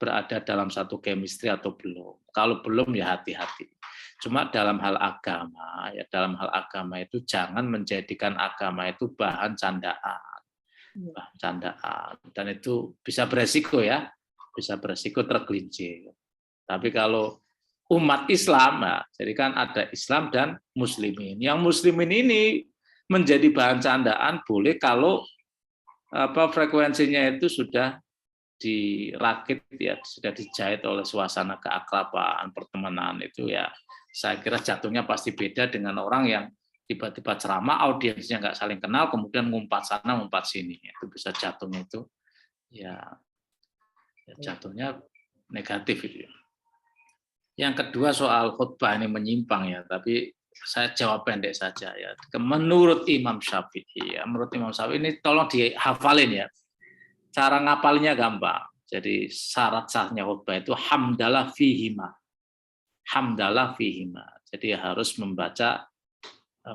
berada dalam satu chemistry atau belum. Kalau belum ya hati-hati. Cuma dalam hal agama itu jangan menjadikan agama itu bahan candaan. Dan itu bisa beresiko ya, bisa beresiko tergelincir. Tapi kalau umat Islam, jadi kan ada Islam dan Muslimin. Yang Muslimin ini menjadi bahan candaan boleh kalau frekuensinya itu sudah dirakit ya, sudah dijahit oleh suasana keakraban, pertemanan itu ya. Saya kira jatuhnya pasti beda dengan orang yang tiba-tiba ceramah, audiensnya nggak saling kenal, kemudian ngumpat sana, ngumpat sini. Itu bisa jatuhnya itu ya jatuhnya negatif itu. Yang kedua soal khutbah ini menyimpang ya, tapi saya jawab pendek saja ya. Menurut Imam Syafi'i ya, menurut Imam Syafi'i ini tolong dihafalin ya. Cara ngapalnya gampang. Jadi syarat sahnya khutbah itu hamdalah fihima. Hamdalah fihima. Jadi harus membaca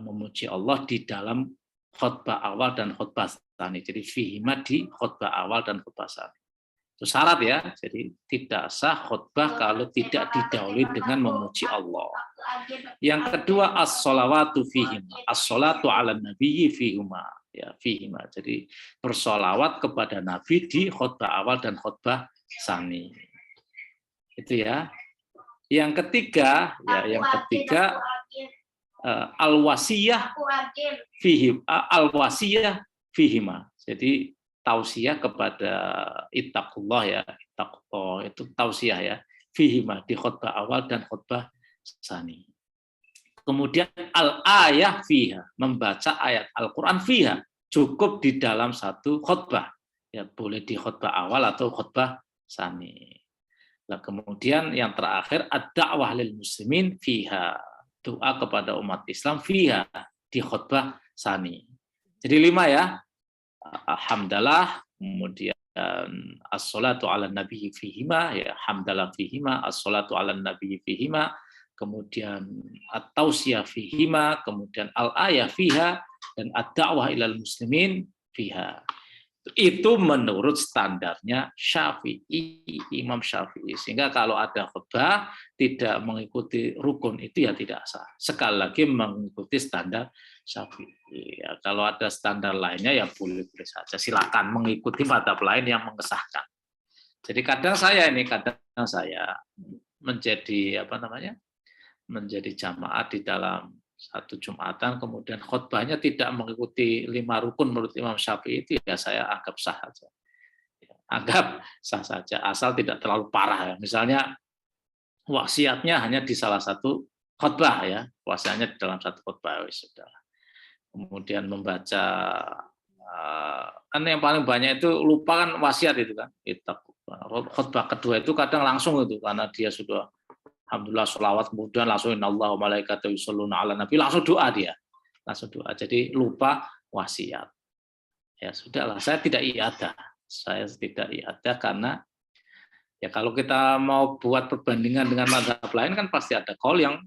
memuji Allah di dalam khutbah awal dan khutbah tsani. Jadi fihima di khutbah awal dan khutbah tsani. Itu syarat ya. Jadi tidak sah khutbah kalau tidak didahului dengan memuji Allah. Yang kedua as-sholawatu fihima. As-sholatu ala nabiyyi fihima. Ya, fihima. Jadi bersolawat kepada Nabi di khutbah awal dan khutbah tsani. Itu ya. Yang ketiga al-wasiyah fihima. Jadi tausiah kepada ittaqullah ya, ittaqullah itu tausiah ya, fihima di khutbah awal dan khutbah tsani. Kemudian al-ayah fiha, membaca ayat Al-Qur'an fiha, cukup di dalam satu khutbah. Ya, boleh di khutbah awal atau khutbah tsani. Nah, kemudian yang terakhir ad-da'wah lil muslimin fiha, doa kepada umat Islam fiha di khutbah tsani. Jadi 5 ya. Alhamdulillah, kemudian as-salatu ala nabiyyi fihima ya, hamdalah fihima, as-salatu ala nabiyyi fihima, kemudian at-tausiyah fihima, kemudian al-ayah fiha, dan ad-da'wah ilal muslimin fiha. Itu menurut standarnya Syafi'i, Imam Syafi'i. Sehingga kalau ada khutbah tidak mengikuti rukun itu ya tidak sah. Sekali lagi mengikuti standar Syafi'i. Ya, kalau ada standar lainnya ya boleh-boleh saja. Silakan mengikuti mazhab lain yang mengesahkan. Jadi kadang saya menjadi menjadi jamaah di dalam satu Jumatan, kemudian khutbahnya tidak mengikuti 5 rukun menurut Imam Syafi'i, itu ya saya anggap sah saja. Anggap sah saja, asal tidak terlalu parah ya. Misalnya wasiatnya hanya di salah satu khutbah ya, wasiatnya di dalam satu khutbah sudah. Kemudian membaca kan yang paling banyak itu lupa kan wasiat itu kan. Khutbah kedua itu kadang langsung itu karena dia sudah alhamdulillah sholawat, kemudian langsung innallaha wa malaikatahu yusholluna ala nabi, langsung doa dia. Langsung doa. Jadi lupa wasiat. Ya sudahlah, saya tidak iadah. Saya tidak iadah karena ya kalau kita mau buat perbandingan dengan mazhab lain kan pasti ada qaul yang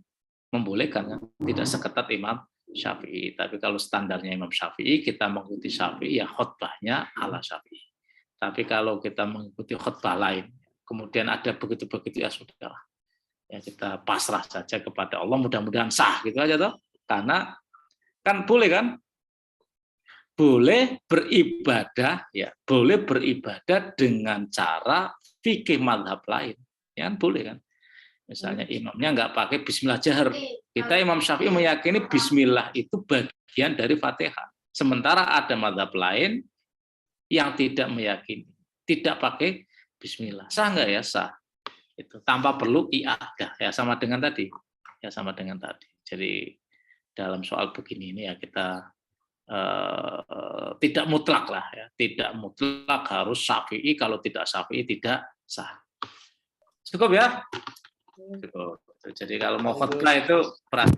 membolehkan kan? Tidak seketat Imam Syafi'i. Tapi kalau standarnya Imam Syafi'i, kita mengikuti Syafi'i ya khutbahnya ala Syafi'i. Tapi kalau kita mengikuti khutbah lain, kemudian ada begitu-begitu ya sudahlah. Ya kita pasrah saja kepada Allah, mudah-mudahan sah gitu aja toh. Karena kan boleh kan? Boleh beribadah ya, boleh beribadah dengan cara fikih mazhab lain. Ya kan boleh kan? Misalnya imamnya nggak pakai bismillah jahar. Kita Imam Syafi'i meyakini bismillah itu bagian dari Fatihah. Sementara ada mazhab lain yang tidak meyakini, tidak pakai bismillah. Sah nggak ya? Sah. Itu tanpa perlu i'adah, ya sama dengan tadi. Ya sama dengan tadi. Jadi dalam soal begini ini ya kita tidak mutlak lah ya, tidak mutlak harus Syafi'i, kalau tidak Syafi'i tidak sah. Cukup ya? Cukup. Jadi kalau mau khutbah itu perhatikan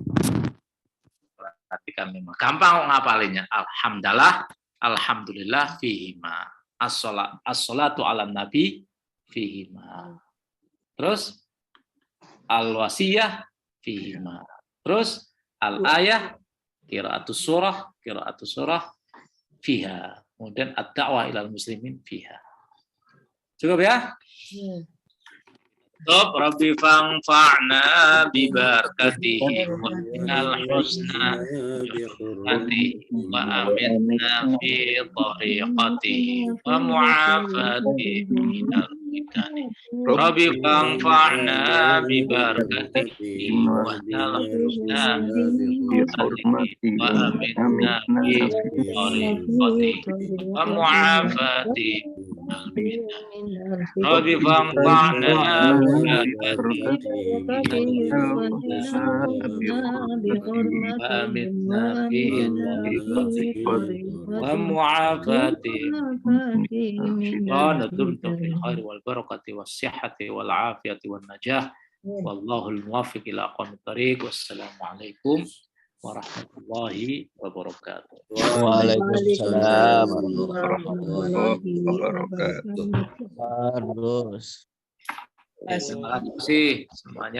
lima. Gampang ngapalinya. Alhamdulillah fihima. As-salatu ala nabi fihima. Terus al-wasiyah fihima. Terus al-ayah qiraatus surah fiha. Kemudian ad-da'wah ilal muslimin fiha. Cukup ya? Top Rabbi fa'na bi barakatihi wa minal husna wa aminna fi tariqatihi wa mu'afati minal fitani. Rabbi fa'na bi barakatihi wa minal husna wa aminna fi tariqatihi wa mu'afati minal fitani. Rabbi fa'na Wassalamualaikum warahmatullahi wabarakatuh. Waalaikumsalam warahmatullahi wabarakatuh. Terima kasih semuanya.